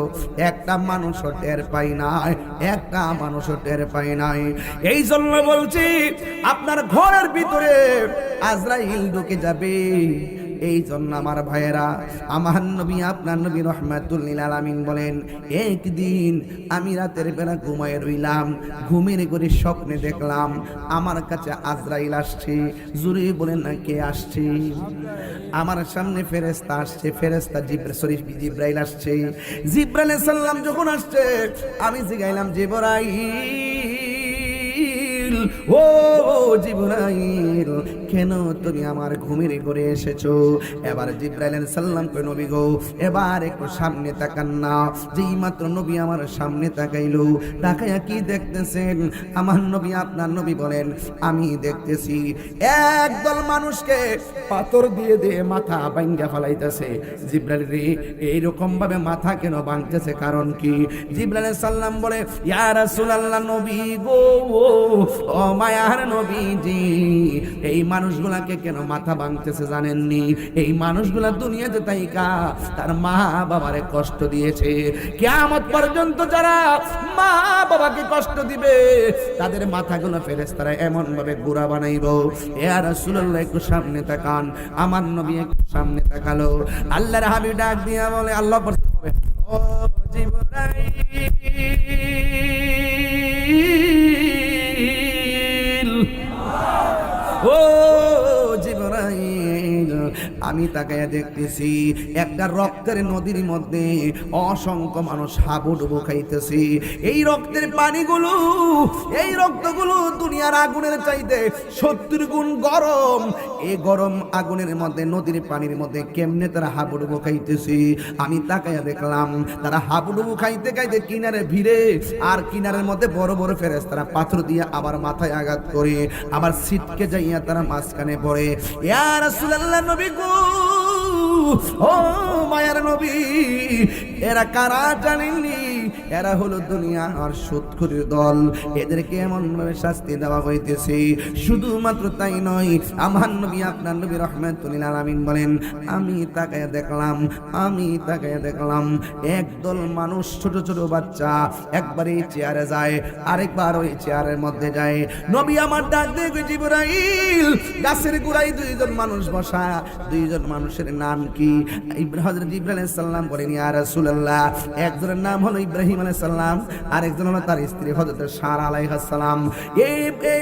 A: একটা মানুষও টের পাই নাই, একটা মানুষও টের পাই নাই। এই জন্য বলছি, আপনার ঘরের ভিতরে আজরাইল ঢুকে যাবে। এই জন্য আমার ভাইয়েরা, আমার নবী আপনার নবী রহমাতুল লিল আলামিন বলেন, একদিন আমি রাতের বেলা ঘুমায় রইলাম, ঘুমের করে স্বপ্নে দেখলাম আমার কাছে আজরাইল আসছে। জুরি বলেন না কে আসছে? আমার সামনে ফেরেশতা আসছে, ফেরেশতা জিবরাইল আসছে। জিবরাইল আলাইহিস সালাম যখন আসছে, আমি জিগাইলাম, জিবরাইল, ও জিবরাইল, কেন তুমি আমার ঘুমের ঘরে এসেছো? এবার জিবরাইল আলাইহিস সালাম কই, নবী গো, এবার একটু সামনে তাকান না। যেই মাত্র নবী আমার সামনে তাকাইলো, তাকায়া কি দেখতেছেন? আমার নবী আপনার নবী বলেন, আমি দেখতেছি একদল মানুষকে পাথর দিয়ে দিয়ে মাথা ভাঙ্গা ফেলাইতেছে। জিবরাইল রে, এইরকম ভাবে মাথা কেন ভাঙতেছে, কারণ কি? জিবরাইল আলাইহিস সালাম বলে, ইয়া রাসূলুল্লাহ, নবী গো, ও মায়ার নবীজি, এই মানুষগুলাকে কেন মাথা ভাঙতেছে জানেননি? এই মানুষগুলা দুনিয়াতে তাইকা তার মা বাবারে কষ্ট দিয়েছে। কিয়ামত পর্যন্ত যারা মা বাবাকে কষ্ট দিবে, তাদের মাথাগুলো ফেরেশতারা এমন ভাবে গুড়া বানাইবো। ইয়া রাসূলুল্লাহ, একটু সামনে তাকান। আমার নবী একটু সামনে তাকালো। আল্লাহর হাবিব ডাক দিয়া বলে, আল্লাহ পড়তে হবে, ও জিবরাইল, ও জিবরাইল, আমি তাকায়া দেখতেছি একটা রক্তের নদীর মধ্যে অসংখ্য মানুষ হাবুডুবু খাইতেছে। এই রক্তের পানিগুলো, এই রক্তগুলো দুনিয়ার আগুনের চাইতে 70 গুণ গরম। এই গরম আগুনের মধ্যে, নদীর পানির মধ্যে কেমনে তারা হাবুডুবু খাইতেছে। আমি তাকায়া দেখলাম তারা হাবুডুবু খাইতে খাইতে কিনারে ভিড়ে, আর কিনারের মধ্যে বড় বড় ফেরেশতারা পাথর দিয়ে আবার মাথায় আঘাত করে, আবার ছিটকে যাইয়া তারা মাঝখানে পড়ে। ইয়া রাসূলুল্লাহ, নবী গো, ও মায়ার নবী, এরা কারা জানেননি? এরা হলো দুনিয়ার সুদখোরের দল। এদেরকে এমন ভাবে শাস্তি দেওয়া হইতেছে। শুধুমাত্র তাই নয়, আমার নবী আপনার নবী রাহমাতুল লিল আলামিন বলেন, আমি তাকায়া দেখলাম একদল মানুষ, ছোট ছোট বাচ্চা, একবার এই চেয়ারে যায়, আরেকবার ওই চেয়ারের মধ্যে যায়। নবী আমার ডাক দিয়ে, জিবরাইল, গাছের গোড়ায় দুইজন মানুষ বসা। দুইজন মানুষের নাম কি? হযরত জিবরাইল আলাইহিস সালাম বলেন, ইয়া রাসূলুল্লাহ, একজনের নাম হলো ইব্রাহিম আলাইহিস সালাম, আরেকজন হলো তার স্ত্রী হযরত সারা আলাইহিস সালাম। এই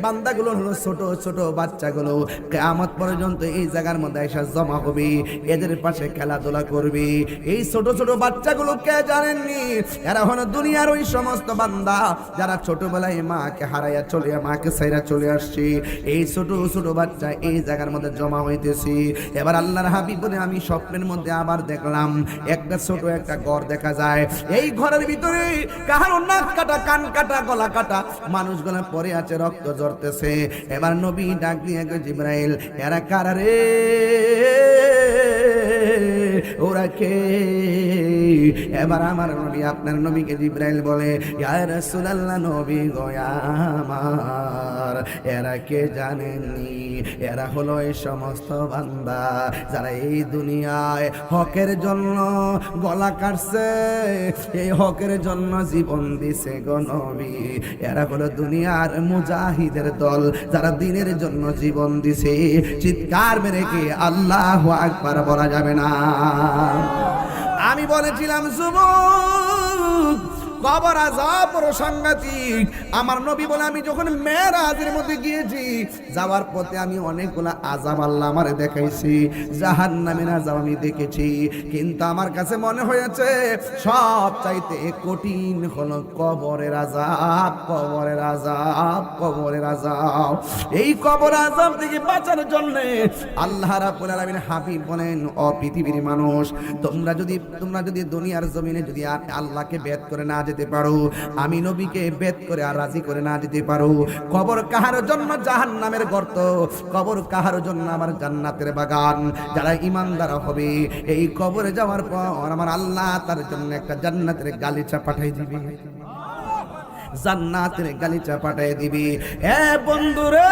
A: বান্দাগুলো হলো ছোট ছোট বাচ্চাগুলো। কিয়ামত পর্যন্ত এই জায়গার মধ্যে এসে জমা হবে, এদের পাশে খেলাধুলা করবে। এই ছোট ছোট বাচ্চাগুলো কে জানেননি? এরা হলো দুনিয়ার ওই সমস্ত বান্দা যারা ছোটবেলায় মাকে হারাইয়া মাকে ছাইরা চলে আসছে। এই ছোট ছোট বাচ্চা এই জায়গার মধ্যে জমা হইতেছে। এবার আল্লাহর হাবিব বলে, আমি স্বপ্নের মধ্যে আবার দেখলাম একটা ছোট একটা ঘর দেখা যায়। এই ঘরের ভিতরে কাহারো নাক কাটা, কান কাটা, গলা কাটা মানুষগুলা পড়ে আছে, রক্ত ঝরতেছে। এবার নবী ডাক দিয়ে, জিবরাইল, এরা কারা রে? ওরা কে? এবার আমার নবী আপনার নবীকে জিবরাইল বলে, ইয়া রাসূলুল্লাহ, নবী গো আমার, এরা কে জানেননি? এরা হলো এই সমস্ত বান্দা যারা এই দুনিয়ায় হকের জন্য গলা কাটছে, এই হকের জন্য জীবন দিছে গো নবী। এরা হলো দুনিয়ার মুজাহিদের দল যারা দ্বীনের জন্য জীবন দিছে। চিৎকার মেরে কি আল্লাহু আকবার বলা যাবে না? আমি বলেছিলাম, যুবক, কবর আযাব বড় সাংঘাতিক। আমার নবী বলে আমি যখন মেরাজের মধ্যে গিয়েছি, যাওয়ার পথে আমি অনেকগুলা আযাব আল্লাহ আমারে দেখাইছি, জাহান্নামের আযাব আমি দেখেছি, কিন্তু আমার কাছে মনে হয়েছে সব চাইতে কঠিন হলো কবরের আযাব, কবরের আযাব, কবরের আযাব। এই কবর আযাব থেকে বাঁচার জন্য আল্লাহ রাব্বুল আলামিন হাবিব বলেন, ও পৃথিবীর মানুষ, তোমরা যদি দুনিয়ার জমিনে যদি আল্লাহকে বেদ করে না যেতে পারো, আমি নবীকে বেদ করে আর রাজি করে না যেতে পারো, কবর কাহার জন্য জাহান্নামের গর্ত, কবর কাহার জন্য আমার জান্নাতের বাগান। যারা ঈমানদার হবে এই কবরে যাওয়ার পর আমার আল্লাহ তার জন্য একটা জান্নাতের গালিচা পাঠাই দিবে, জান্নাতের গালিচা পাঠিয়ে দিবি। এ বন্ধুরে,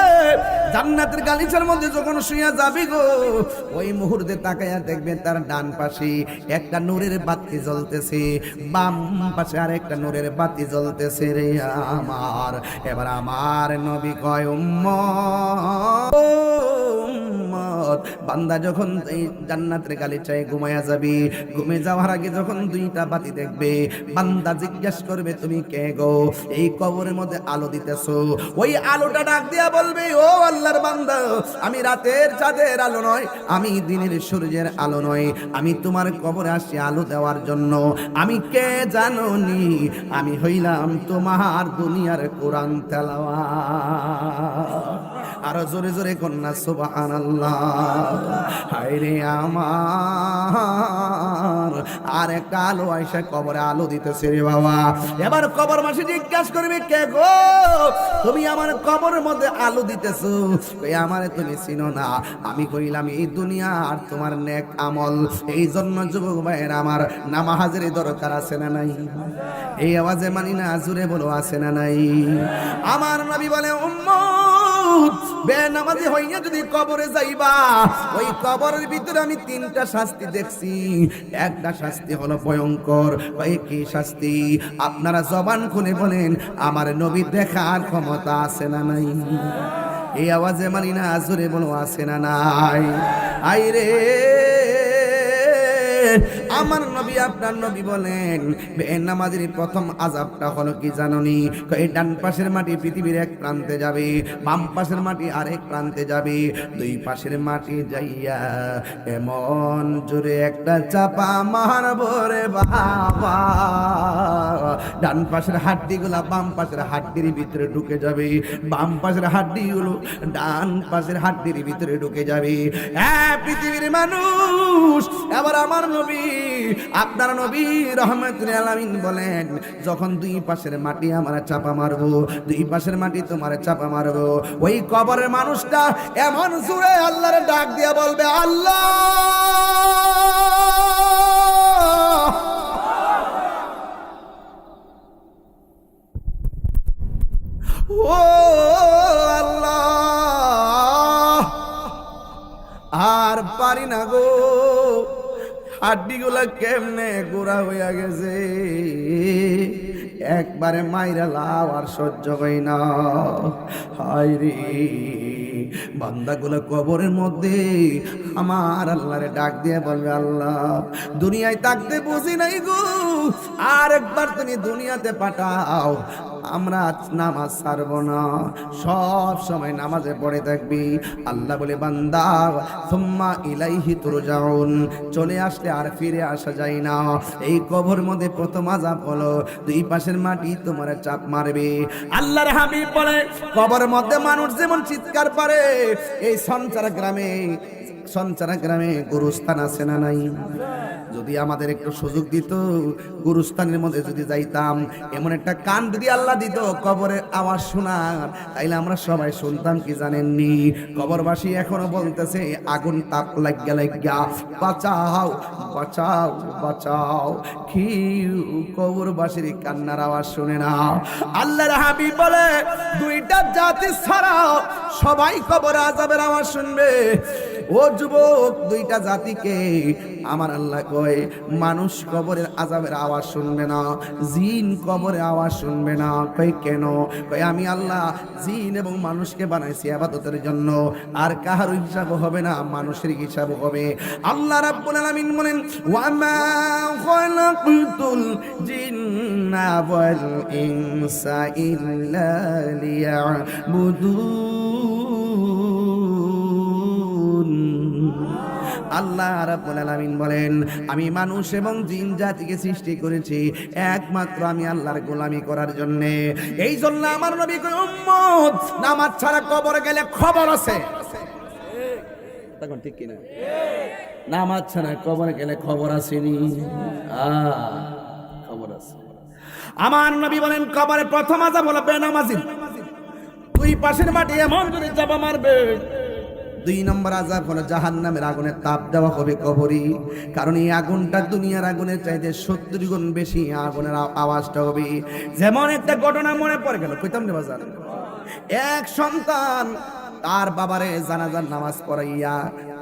A: জান্নাতের গালিচার মধ্যে যখন শুইয়া যাবি গো, ওই মুহূর্তে তাকাইয়া দেখবেন তার ডান পাশে একটা নূরের বাতি জ্বলতেছে, বাম পাশে আর একটা নূরের বাতি জ্বলতেছে রে আমার। এবার আমার নবী কয়, উম্মত, বান্দা যখন এই জান্নাতের গালিচায় ঘুমায়া যাবি, ঘুমে যাওয়ার আগে যখন দুইটা বাতি দেখবে, বান্দা জিজ্ঞাসা করবে তুমি কে গো? এই কবরের মধ্যে আলো দিতেছো। ওই আলোটা ডাক দিয়া বলবে, ও আল্লাহর বান্দা, আমি রাতের চাঁদের আলো নয়, আমি দিনের সূর্যের আলো নয়, আমি তোমার কবরে আসি আলো দেওয়ার জন্য। আমি কে জানো নি? আমি হইলাম তোমার দুনিয়ার কোরআন তেলাওয়াত। আরো জোরে জোরে কন্যা সুবহানাল্লাহ। হায়রে আমার, আর একটা আলো আইসা কবরে আলো দিতেছে রে বাবা। এবার কবর মাসে জিজ্ঞাসা করবে, কে গো তুমি আমার কবরের মধ্যে আলো দিতেছো? কই আমারে তুমি চিনো না? আমি কইলাম এই দুনিয়া আর তোমার নেক আমল। এই জন্য যুবক ভাইয়ের আমার নামাজের দরকার আছে না নাই? এই আওয়াজে মানি না, জোরে বলো আছে না নাই? আমার নবী বলে, উম্মত, বেনামাজি হইয়া যদি কবরে যাইবা, ওই কবরের ভিতরে আমি তিনটা শাস্তি দেখছি। একটা শাস্তি হলো ভয়ঙ্কর। ওই কি শাস্তি? আপনারা জবান খুলে বলেন, আমার নবী দেখার ক্ষমতা আছে না নাই? এই আওয়াজে মানি না, জোরে বলো আছে না নাই? আইরে আমার নবী, আপনার নবী বলেন, বেনামাজির প্রথম আযাবটা হলো কি জানোনি? এই ডান পাশের মাটি পৃথিবীর এক প্রান্তে যাবে, বাম পাশের মাটি আরেক প্রান্তে যাবে, দুই পাশের মাটি যাইয়া এমন জোরে একটা চাপা মারবো রে বাবা, ডান পাশের হাড্ডিগুলা বাম পাশের হাড্ডির ভিতরে ঢুকে যাবে, বাম পাশের হাড্ডিগুলো ডান পাশের হাড্ডির ভিতরে ঢুকে যাবে। হ্যাঁ পৃথিবীর মানুষ, এবার আমার নবী, আপনার নবী রহমাতুল আলামিন বলেন, যখন দুই পাশের মাটি আমার চাপা মারবো, দুই পাশের মাটি তোমার চাপা মারবো, ওই কবরের মানুষটা এমন জোরে আল্লাহর ডাক দিয়া বলবে, আল্লাহ, ও আল্লাহ, আর পারি না গো, হাড্ডিগুলা কেমনে গোড়া হইয়া গেছে, একবারে মাইরা লাও, আর সহ্য হয় না। হায় রে, বান্দাগুলা কবরের মধ্যে আমার আল্লাহরে ডাক দিয়ে বলবে, আল্লাহ, দুনিয়ায় থাকতে বুঝি নাই গো, আর একবার তুমি দুনিয়াতে পাঠাও, আমরা নামাজ ছাড়বো না, সব সময় নামাজে পড়ে থাকবি। আল্লাহ বলে, বান্দা, সুম্মা ইলাইহি তুরজাউন, চলে আসলে আর ফিরে আসা যায় না। এই কবর মধ্যে প্রথম আযাব হলো দুই পাশের মাটি তোমার চাপ মারবে। আল্লাহর হাবিব বলে, কবর মধ্যে মানুষ যেমন চিৎকার পারে, এই সঞ্চারা গ্রামে গুরুস্থান আছে না নাই? যদি আমাদের একটু সুযোগ দিত, গুরুস্থানের মধ্যে যদি যাইতাম, এমন একটা কান যদি আল্লাহ দিত কবরের আওয়াজ শোনার, তাইলে আমরা সবাই শুনতাম কি জানেননি? কবরবাসী এখনো বলতেছে, আগুন তাপ লাগিয়া লাগিয়া, বাঁচাও বাঁচাও বাঁচাও। কি কবরবাসীর কান্নার আওয়াজ শুনে না? আল্লাহর হাবিব বলে, দুইটা জাতি ছাড়া সবাই কবর আযাবের আওয়াজ শুনবে। ও যুবক, দুইটা জাতিকে আমার আল্লাহ কয়, মানুষ কবরের আযাবের আওয়াজ শুনবে না, জিন কবরের আওয়াজ শুনবে না। কয় কেন? কয় আমি আল্লাহ জিন এবং মানুষকে বানাইছি ইবাদতের জন্য, আর কাহার হিসাব হবে না, মানুষের হিসাব হবে। আল্লাহ রাব্বুল আলামিন বলেন, ওয়া মা খালাকতুল জিন্না ওয়াল ইনসা ইল্লা লিয়াবুদুন। আল্লাহ রাব্বুল আলামিন বলেন, আমি মানুষ এবং জিন জাতিকে সৃষ্টি করেছি একমাত্র আমি আল্লাহর গোলামি করার জন্য। এই জন্য আমার নবী কয়, উম্মত, নামাজ ছাড়া কবরে গেলে খবর আছে। তখন ঠিক কিনা? নামাজ ছাড়া কবরে গেলে খবর আসেনি, খবর আছে। আমার নবী বলেন, কবরের প্রথম আযাব হলো বেনামাজি। দুই পাশের মাটি এমন করে চাপা মারবে। দুই নম্বর আযাব হলো জাহান্নামের আগুনের তাপ দেওয়া হবে কবরে। কারণ এই আগুনটা দুনিয়ার আগুনের চাইতে 70 গুণ বেশি আগুনের আওয়াজটা হবে। যেমন একটা ঘটনা মনে পড়ে গেল, কইতাম না বাজার, এক সন্তান তার বাবারে জানাজার নামাজ পড়াইয়া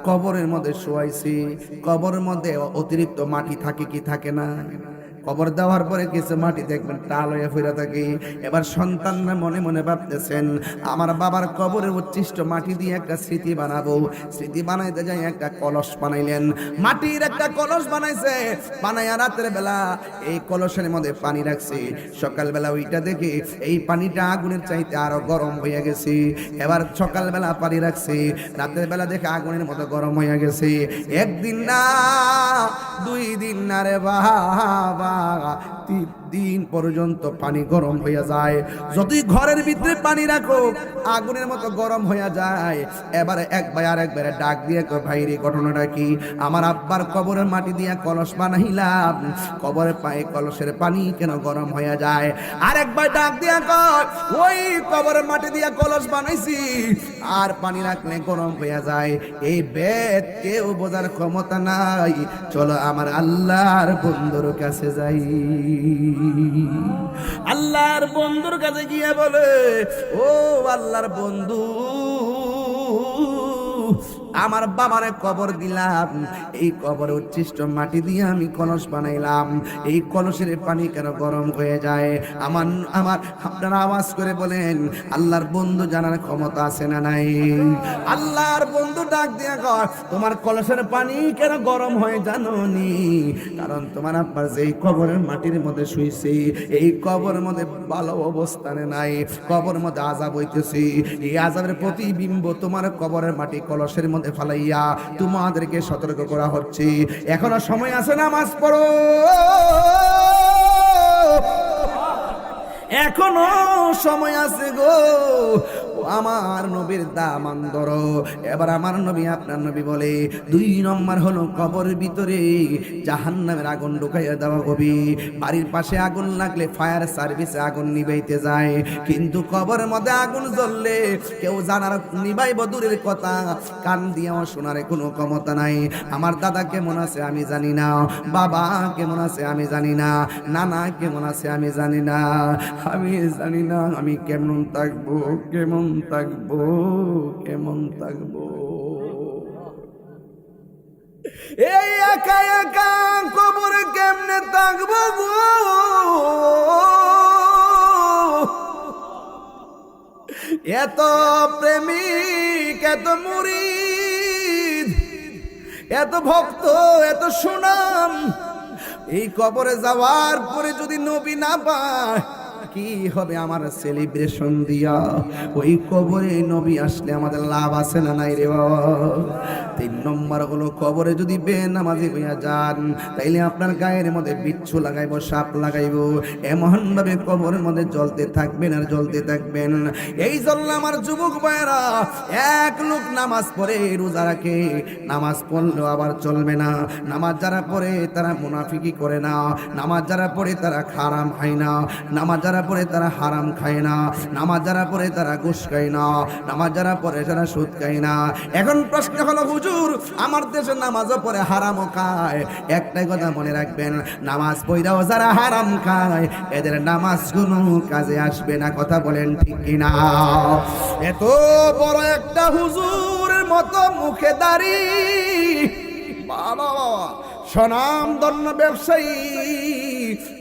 A: কবরের মধ্যে শোয়াইছে। কবরের মধ্যে অতিরিক্ত মাটি থাকে কি থাকে না? কবর দেওয়ার পরে কিছু মাটি দেখবেন টাল হয়ে ফিরে থাকে। এবার সন্তানরা মনে মনে ভাবতেছেন, আমার বাবার কবরের উচ্ছিষ্ট মাটি দিয়ে একটা স্মৃতি বানাবো। স্মৃতি বানাইতে যাই একটা কলস বানাইলেন, মাটির একটা কলস বানাইছে। বানাইয়া রাতের বেলা এই কলসের মধ্যে পানি রাখছে। সকালবেলা ওইটা দেখে এই পানিটা আগুনের চাইতে আরো গরম হয়ে গেছে। এবার সকালবেলা পানি রাখছে, রাতের বেলা দেখে আগুনের মতো গরম হয়ে গেছে। একদিন না, 2 দিন না রে বাবা, 3 দিন পর্যন্ত পানি গরম হয়ে যায়। যদি ঘরের ভিতরে পানি রাখো আগুনের মতো গরম হয়ে যায়। এবারে এক ভাই আর একবারে ডাক দিয়ে কয়, ভাই রে ঘটনাটা কি? আমার আব্বার কবরের মাটি দিয়ে কলস বানাইলাম, কবরের পায়ে কলসের পানি কেন গরম হয়ে যায়? আর এক ভাই ডাক দিয়ে কয়, ওই কবরের মাটি দিয়ে কলস বানাইছি, আর পানি রাখলে গরম হয়ে যায়। এই বেদ কেউ বোঝার ক্ষমতা নাই। চলো আমার আল্লাহর বন্ধুর কাছে যাই। আল্লাহর বন্ধুর কাছে গিয়ে বলে, ও আল্লাহর বন্ধু, আমার বাবারে কবর দিলাম, এই কবরে উচ্ছিষ্ট মাটি দিয়ে আমি কলস বানাইলাম, এই কলসের পানি কেন গরম হয়ে যায়? আপনারা আওয়াজ করে বলেন, আল্লাহর বন্ধু জানার ক্ষমতা আছে না নাই? আল্লাহর বন্ধু ডাক দিয়া কয়, তোমার কলসের পানি কেন গরম হয়ে জানো নি? কারণ তোমার আব্বার যেই কবরের মাটির মধ্যে শুইছে, এই কবরের মধ্যে ভালো অবস্থানে নাই, কবরের মধ্যে আযাব হইতেছে। এই আযাবের প্রতিবিম্ব তোমার কবরের মাটি কলসের মধ্যে ফালাইয়া তোমাদেরকে সতর্ক করা হচ্ছে। এখনো সময় আছে, নামাজ পড়ো, এখনো সময় আছে গো। আমার নবীর দামান ধরো। এবার আমার নবী, আপনার নবী বলে, 2 নম্বর হলো কবরের ভিতরে জাহান্নামের আগুন ঢুকাইয়া দেওয়া হবে। বাড়ির পাশে আগুন লাগলে ফায়ার সার্ভিসে আগুন নিভাইতে যায়, কিন্তু কবরের মধ্যে আগুন জ্বললে কেউ জানার নিভাইব দূরের কথা, কান দিয়েও শোনার কোনো ক্ষমতা নাই। আমার দাদা কেমন আছে আমি জানি না, বাবা কেমন আছে আমি জানি না, নানা কেমন আছে আমি জানি না, আমি জানি না আমি কেমন থাকবো, কেমন থাকবো, কেমন থাকবো। এই একা একা কবরে কেমনে থাকবো গো? এত প্রেমিক, এত মুরিদ, এত ভক্ত, এত সুনাম, এই কবরে যাওয়ার পরে যদি নবী না পায় কি হবে আমার সেলিব্রেশন দিয়া? ওই কবরে নবী আসলে আমাদের লাভ আছে না নাই রে বাবা? 3 নম্বর হলো কবরে যদি বেনামাজি হইয়া যান, তাইলে আপনার গায়ের মধ্যে বিচ্ছু লাগাইবো, সাপ লাগাইবো, এমন ভাবে কবরের মধ্যে জ্বলতে থাকবেন আর জ্বলতে থাকবেন। এই জন্য আমার যুবক ভাইরা, এক লোক নামাজ পড়ে, রোজা রাখে, নামাজ পড়লেও আবার চলবে না। নামাজ যারা পড়ে তারা মুনাফিকি করে না, নামাজ যারা পড়ে তারা হারাম খায় না, নামাজ যারা পড়ে তারা হারাম খায় না, নামাজ যারা পড়ে তারা ঘুষ খায় না, নামাজ যারা পড়ে তারা সুদ খায় না। এখন প্রশ্ন হলো হুজুর, আমার দেশে নামাজও পড়ে হারামও খায়, একটাই কথা মনে রাখবেন, নামাজ পড়াও যারা হারাম খায় এদের নামাজ কোনো কাজে আসবে না। কথা বলেন ঠিক কিনা? এত বড় একটা হুজুরের মতো মুখে দাড়ি, বাবা স্বনামধন্য ব্যবসায়ী,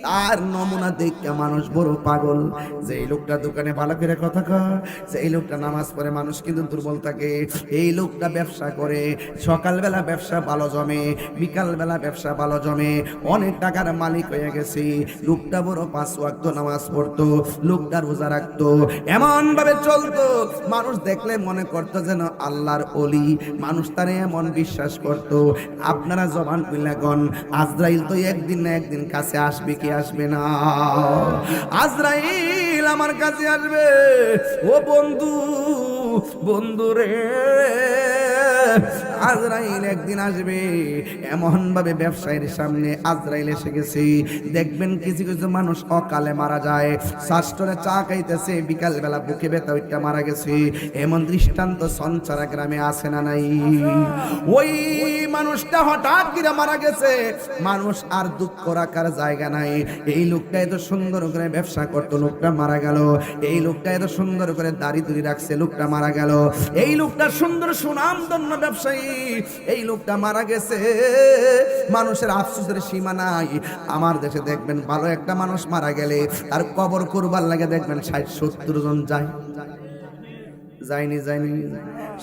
A: তার নমুনা দেখে মানুষ বড় পাগল। যে এই লোকটা দোকানে ভালো করে কথা কয়, যে এই লোকটা নামাজ পড়ে, মানুষ কিন্তু দুর্বল থাকে। এই লোকটা ব্যবসা করে, সকালবেলা ব্যবসা ভালো জমে, বিকালবেলা ব্যবসা ভালো জমে, অনেক টাকার মালিক হয়ে গেছে। লোকটা বড় 5 ওয়াক্ত নামাজ পড়তো, লোকটা রোজা রাখতো, এমন ভাবে চলতো, মানুষ দেখলে মনে করতো যেন আল্লাহর ওলি, মানুষ তারে এমন বিশ্বাস করতো। আপনারা জবান খুলে গন, আজরাইল তো একদিন না একদিন কাছে আসবে কি আসবে না? আজরাইল আমার কাছে আসবে। ও বন্ধু, বন্ধু রে, আজরাইল একদিন আসবে। এমন ভাবে ব্যবসায়ীর সামনে আজরাইল এসে গেছে। দেখবেন কিছু কিছু মানুষ অকালে মারা যায়, শাস্ত্রে চা খাইতেছে, বিকাল বেলা বুকে ব্যথা ওইটা মারা গেছে। এমন দৃষ্টান্ত সঞ্চারা গ্রামে আছে না নাই? ওই মানুষটা হঠাৎ করে মারা গেছে, মানুষ আর দুঃখ রাখার জায়গা নাই। এই লোকটা এত সুন্দর করে ব্যবসা করতো, লোকটা মারা গেল। এই লোকটা এত সুন্দর করে দাড়ি দুড়ি রাখছে, লোকটা মারা গেল। এই লোকটা সুন্দর সুনামধন্য ব্যবসায়ী, এই লোকটা মারা গেছে। মানুষের আফসোসের সীমা নাই। আমার দেশে দেখবেন ভালো একটা মানুষ মারা গেলে তার কবর করবার লাগে দেখবেন 60-70 জন যায়, যায়নি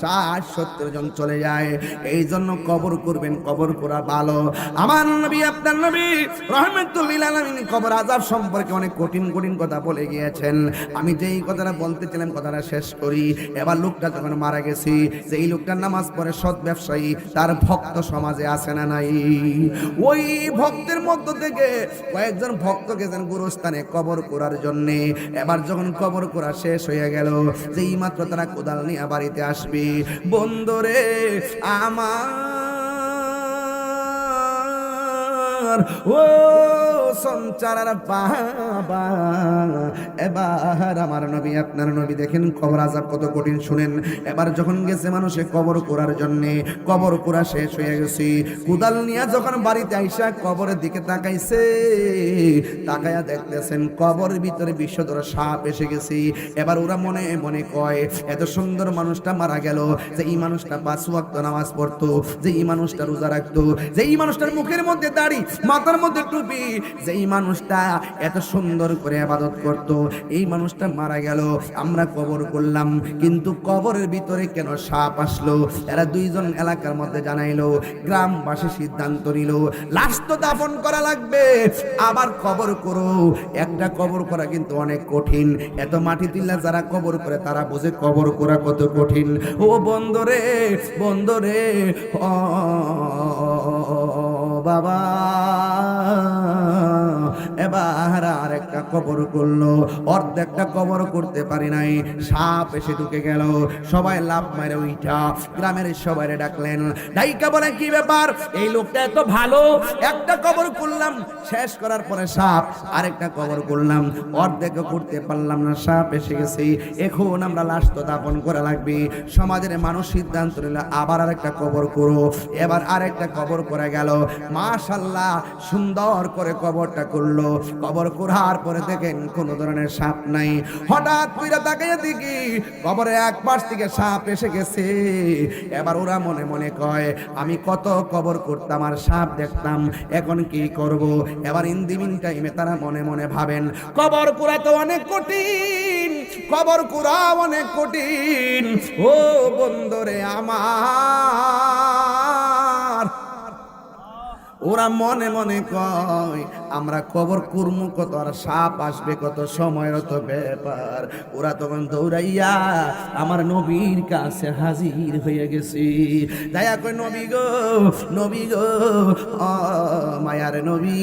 A: 60-70 জন চলে যায়। এই জন্য কবর করবেন, কবর করা ভালো। আমার নবী, আপনার নবী রাহমাতুল লিল আলামিন কবর আযাব সম্পর্কে অনেক কঠিন কঠিন কথা বলে গিয়েছেন। আমি যেই কথাটা বলতেছিলাম কথাটা শেষ করি। এবার লোকটা যখন মারা গেছে, যে এই লোকটার নামাজ পড়ে সৎ ব্যবসায়ী, তার ভক্ত সমাজে আছে না নাই? ওই ভক্তের মধ্য থেকে কয়েকজন ভক্ত গেছেন গুরুস্থানে কবর করার জন্য। এবার যখন কবর করা শেষ হয়ে গেল, যেই মাত্র তারা কোদাল নিয়ে বাড়িতে আসবে, বন্ধুরে আমার, ও সঞ্চারার বাবা, এবার আমার নবী, আপনার নবী দেখেন কবর আযাব কত কঠিন, শুনেন। এবার যখন গেছে মানুষে কবর করার জন্যে, কবর করা শেষ হয়ে গেছে, কোদাল নিয়ে যখন বাড়িতে আইসা কবরের দিকে তাকাইছে, তাকায়া দেখতেছেন কবরের ভিতরে বিষধর সাপ এসে গেছে। এবার ওরা মনে মনে কয়, এত সুন্দর মানুষটা মারা গেল, যে এই মানুষটা 5 ওয়াক্ত নামাজ পড়তো, যে এই মানুষটা রোজা রাখতো, যে এই মানুষটার মুখের মধ্যে দাড়ি, মাথার মধ্যে টুপি, যে এই মানুষটা এত সুন্দর করে ইবাদত করত, এই মানুষটা মারা গেল, আমরা কবর করলাম, কিন্তু কবরের ভিতরে কেন সাপ আসলো? এরা দুইজন এলাকার মধ্যে জানাইলো, গ্রামবাসী সিদ্ধান্ত নিল, লাশ তো দাফন করা লাগবে, আবার কবর করো। একটা কবর করা কিন্তু অনেক কঠিন। এত মাটি তিল্লা যারা কবর করে তারা বোঝে কবর করা কত কঠিন। ও বন্ধরে, বন্ধরে, ও বাবা, এবার আর একটা কবর করলো, অর্ধেকটা কবর করতে পারি নাই, সাপ এসে ঢুকে গেল। সবাই লাফ মারে উঠা গ্রামের সবাই ডাকলেন, ডাইকা বলে কি ব্যাপার, এই লোকটা এত ভালো, একটা কবর করলাম, শেষ করার পরে সাপ, আরেকটা কবর করলাম, অর্ধেক করতে পারলাম না, সাপ এসে গেছে, এখন আমরা লাশ তো দাফন করা লাগবে। সমাজের মানুষ সিদ্ধান্ত নিল আবার আরেকটা কবর করো। এবার আরেকটা কবর করে গেল, মাশাআল্লাহ সুন্দর করে কবরটা করলো। কবর করার পরে দেখেন কোন ধরনের সাপ নাই। হঠাৎ করে তাকিয়ে দেখি কবরে এক পাশ থেকে সাপ এসে গেছে। এবার ওরা মনে মনে কয়, আমি কত কবর করতাম আর সাপ দেখতাম, এখন কি করব? এবার ইন দি মিন টাইমে তারা মনে মনে ভাবেন, কবর করা তো অনেক কঠিন, কবর করা অনেক কঠিন। ও বন্ধুরে আমার, ওরা মনে মনে কয় আমরা কবর কুরমু কত, আর সাপ আসবে কত, সময়ের তো ব্যাপার। ওরা তখন দৌড়াইয়া আমার নবীর কাছে হাজির হয়ে গেছে। দয়া করে নবী গো, নবী গো, ও মায়ার নবী,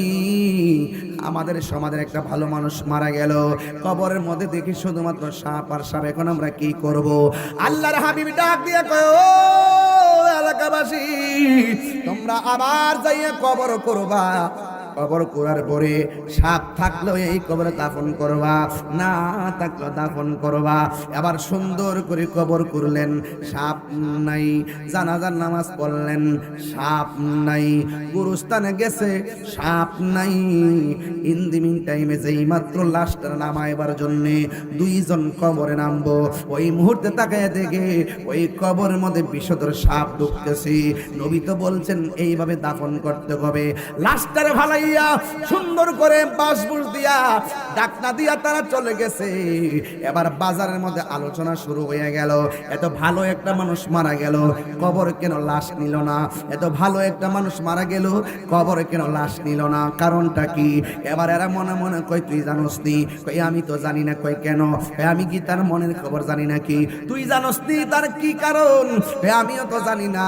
A: আমাদের সমাজের একটা ভালো মানুষ মারা গেল, কবরের মধ্যে দেখি শুধুমাত্র সাপ আর সাপ, এখন আমরা কি করব? আল্লাহর হাবিব ডাক দিয়ে কয়, ও এলাকাবাসী, তোমরা আবার যাইয়া কবর করবা, কবর করার পরে সাপ থাকলেও এই কবরে দাফন করবা, না থাকলেও দাফন করবা। এবার সুন্দর করে কবর করলেন, সাপ নাই। জানাজার নামাজ পড়লেন, সাপ নাই। গুরুস্থানে গেছে, সাপ নাই। ইন দি মিন টাইমে যেই মাত্র লাশটা নামাইবার জন্য দুইজন কবরে নামবো, ওই মুহূর্তে তাকায় দেখে ওই কবরের মধ্যে বিষধর সাপ ঢুকতেছে। নবী তো বলছেন এইভাবে দাফন করতে হবে। লাশটারে ভালাইয়া সুন্দর করে বাঁশবুশ দিয়া ডাকনা দিয়া তারা চলে গেছে। এবার বাজারের মধ্যে আলোচনা শুরু হয়ে গেল, এত ভালো একটা মানুষ মারা গেল, কবর কেন লাশ নিল না? এত ভালো একটা মানুষ মারা গেল, কবর কেন লাশ নিল না? কারণটা কি? এবার এরা মনে মনে কয় তুই জানোস নি? কই আমি তো জানি না। কই কেন? আমি কি তার মনের খবর জানি নাকি? তুই জানোস নি তার কি কারণ? আমিও তো জানি না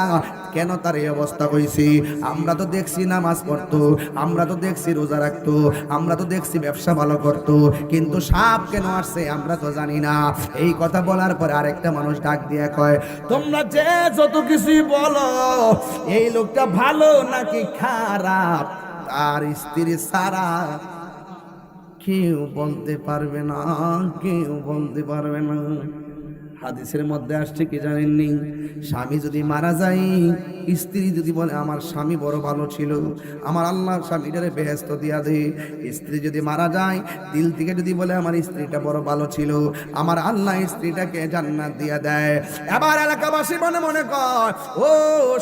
A: কেন তার এই অবস্থা হয়েছে। আমরা তো দেখছি নামাজ পড়তো, আমরা তো দেখছি রোজা রাখতো, আমরা তো দেখছি ব্যবসা ভালো করতো, কিন্তু সাপ কেন আসছে আমরা তো জানি না। এই কথা বলার পরে আরেকটা মানুষ ডাক দিয়ে কয়, তোমরা যে যত কিছুই বলো, এই লোকটা ভালো নাকি খারাপ তার স্ত্রী সারা কেউ বলতে পারবে না, কেউ বলতে পারবে না। হাদিসের মধ্যে আসছে কি জানেননি? স্বামী যদি মারা যায়, স্ত্রী যদি বলে আমার স্বামী বড় ভালো ছিল, আমার আল্লাহ স্বামীটারে বেহেশত দিয়া দে। স্ত্রী যদি মারা যায়, দিল থেকে যদি বলে আমার স্ত্রীটা বড় ভালো ছিল, আমার আল্লাহ স্ত্রীটাকে জান্নাত দিয়া দেয়। এবার এলাকাবাসী মনে মনে কয়, ও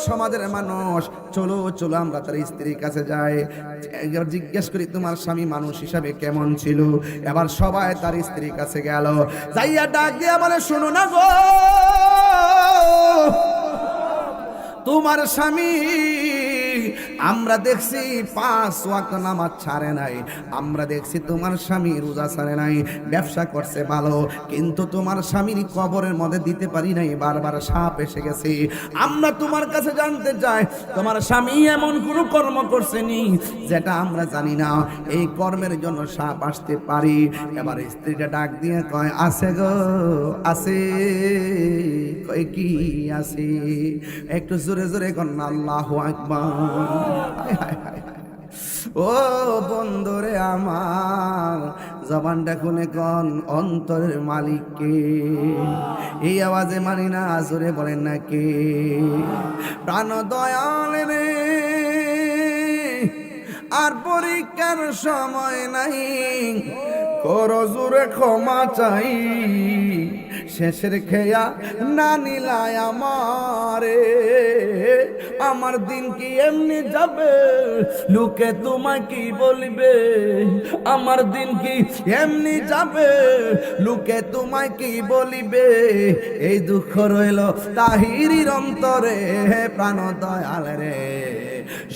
A: সমাজের মানুষ, চলো চলো আমরা তার স্ত্রীর কাছে যাই, জিজ্ঞেস করি তোমার স্বামী মানুষ হিসাবে কেমন ছিল। এবার সবাই তার স্ত্রীর কাছে গেল, যাইয়া ডাক দিয়া বলে, শোনো না গো, তোমার স্বামী আমরা দেখছি 5 ওয়াক্ত নামাজ ছাড়ে নাই, আমরা দেখছি তোমার স্বামী রোজা ছাড়ে নাই, ব্যবসা করছে ভালো, কিন্তু তোমার স্বামীর কবরের মধ্যে দিতে পারি নাই, বারবার সাপ এসে গেছে। আমরা তোমার কাছে জানতে চাই, তোমার স্বামী এমন কোন কর্ম করছেনি যেটা আমরা জানি না, এই কর্মের জন্য সাপ আসতে পারি। এবার স্ত্রীটা ডাক দিয়ে কয়, আছে গো আছে। কয় কি আছে? একটু জোরে জোরে কন আল্লাহু আকবার। ও বন্ধুরে আমার, জবানটা খুলে কন অন্তরের মালিককে। এই আওয়াজে মানি না, জোরে বলেন না কে? প্রাণ দয়াল রে, আর পরীক্ষার সময় নাই, করো জোরে ক্ষমা চাই, শেষের খেয়া না নিলায় আমারে, আমার দিন কি এমনি যাবে, লোকে তোমায় কি বলবে, আমার দিন কি এমনি যাবে, লোকে তোমায় কি বলিবে, এই দুঃখ রইল তাহিরির অন্তরে, প্রাণ দয়াল রে,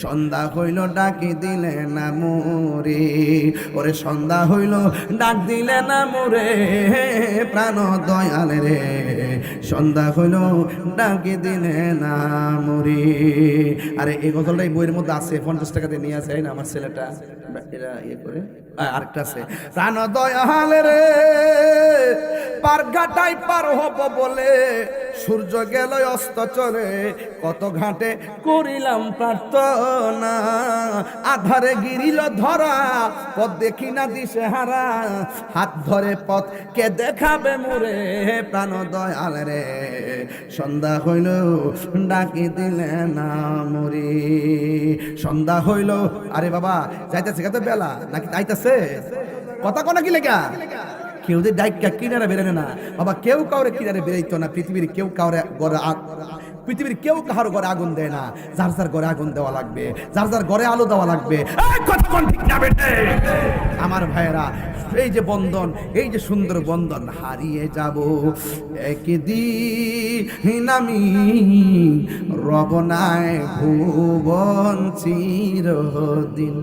A: সন্ধ্যা হইল ডাকি দিলে না মোরে, ওরে সন্ধ্যা হইল ডাক দিলে না মোরে, প্রাণ দয়াল রে, সন্ধ্যা হইল ডাকি দিলে না মোরে। আরে এই গজলটাই বইয়ের মধ্যে আছে, 50 টাকাতে নিয়ে আসে না আমার ছেলেটা, এরা ইয়ে করে। আরেকটা আছে, প্রাণ দয়াল রে, পার ঘাটাই পার হব বলে সূর্য গেল অস্ত চলে, কত ঘাটে করিলাম প্রার্থনা, আধারে গিরিল ধরা, পথ দেখি না দিশে হারা, হাত ধরে পথ কে দেখাবে মোরে, প্রাণ দয়াল রে, সন্ধ্যা হইল ডাকি দিলে না মোরে, সন্ধ্যা হইল। আরে বাবা যাইতেছে কত বেলা নাকি যাইতেছে? কথা কোনা কি লেখা? কেউ যে ডাইকা কিনারে বেরোনে না বাবা, কেউ কাউরে কিনারে বেরোইতো না। পৃথিবীর কেউ কাউরে ঘরে, পৃথিবীর কেউ কাহার ঘরে আগুন দেয় না, যার যার ঘরে আগুন দেওয়া লাগবে, যার যার ঘরে আলো দেওয়া লাগবে। আমার ভাইয়েরা, এই যে বন্ধন, এই যে সুন্দর বন্ধন, হারিয়ে যাব একদিন আমি, রবনায় ভুবন চিরদিন।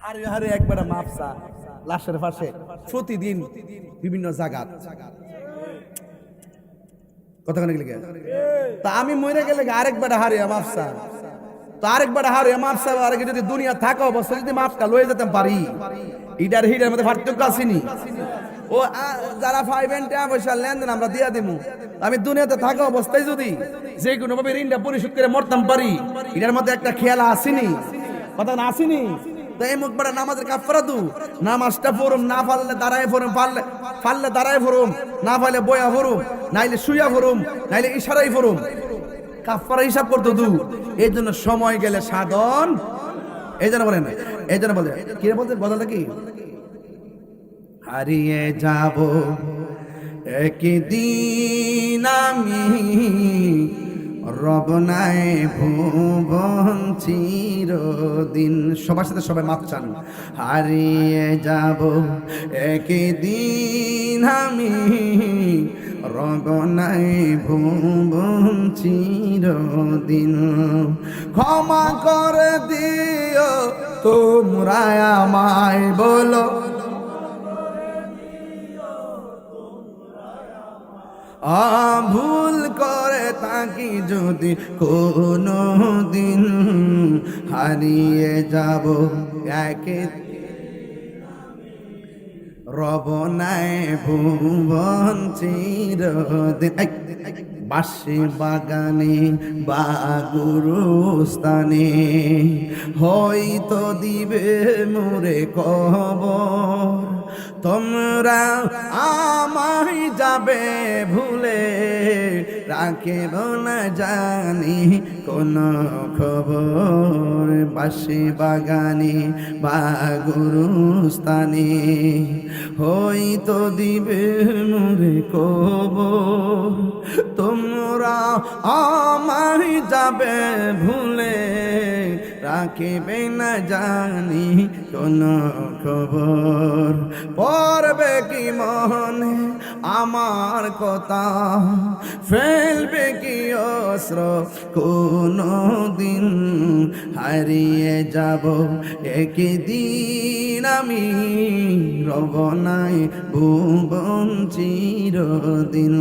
A: হারে হারে একবার মাপসা লাশের পাশে প্রতিদিন বিভিন্ন জায়গা কতখানি গেলে তা আমি মরে গেলে আরেকবার হারে মাপসা তো আরেকবার হারে মাপসা আর যদি দুনিয়া থাকা অবস্থা যদি মাপটা লয়ে যেতে পারি ইডার হিডার মধ্যে পার্থক্য আসেনি ও যারা 5 টাকা পয়সা লেনদেন আমরা দিয়া দিমু আমি দুনিয়াতে থাকা অবস্থায় যদি যে কোনো ভাবে ঋণটা পরিশোধ করে মরতাম পারি এটার মধ্যে একটা খেয়াল আসেনি কথা না আসেনি তো এই মুখ বড় নামাজের কাফারা দু নামাজটা পড়ুম না পারলে দাঁড়ায় পড়ুম পারলে দাঁড়ায় পড়ুম না পারলে বয়া পড়ুম নাইলে শুয়া পড়ুম নাইলে ইশারাই পড়ুম কাফারা হিসাব করতো দু এই জন্য সময় গেলে সাধন এই জন্য বলেন এই জন্য বলে কি বলতে বদলটা কি হারিয়ে যাব একদিন আমি রব নাই ভুবন চিরদিন সবার সাথে সবাই মাপ চান হারিয়ে যাব একদিন আমি রব নাই ভুবন চিরদিন ক্ষমা করে দিও তোমরা আমায় বলো ভুল করে তাকি যদি কোনো দিন হারিয়ে যাব একে রব নাই ভুবন চিরদিন বাসি বাগানে বা গুরুস্থানে হয়তো দিবে মোরে কবর তোমরা আমায় যাবে ভুলে রাখিব না জানি কোন খবর বাসি বাগানে বা গুরুস্থানে হয়তো দিবে মোরে কবর তোমরা আমায় যাবে ভুলে রাখিবে না জানি কোন খবর পড়বে কি মনে আমার কথা ফেলবে কি অস্ত্র কোনো দিন হারিয়ে যাব একদিন আমি রব নাই ভুবন চিরদিন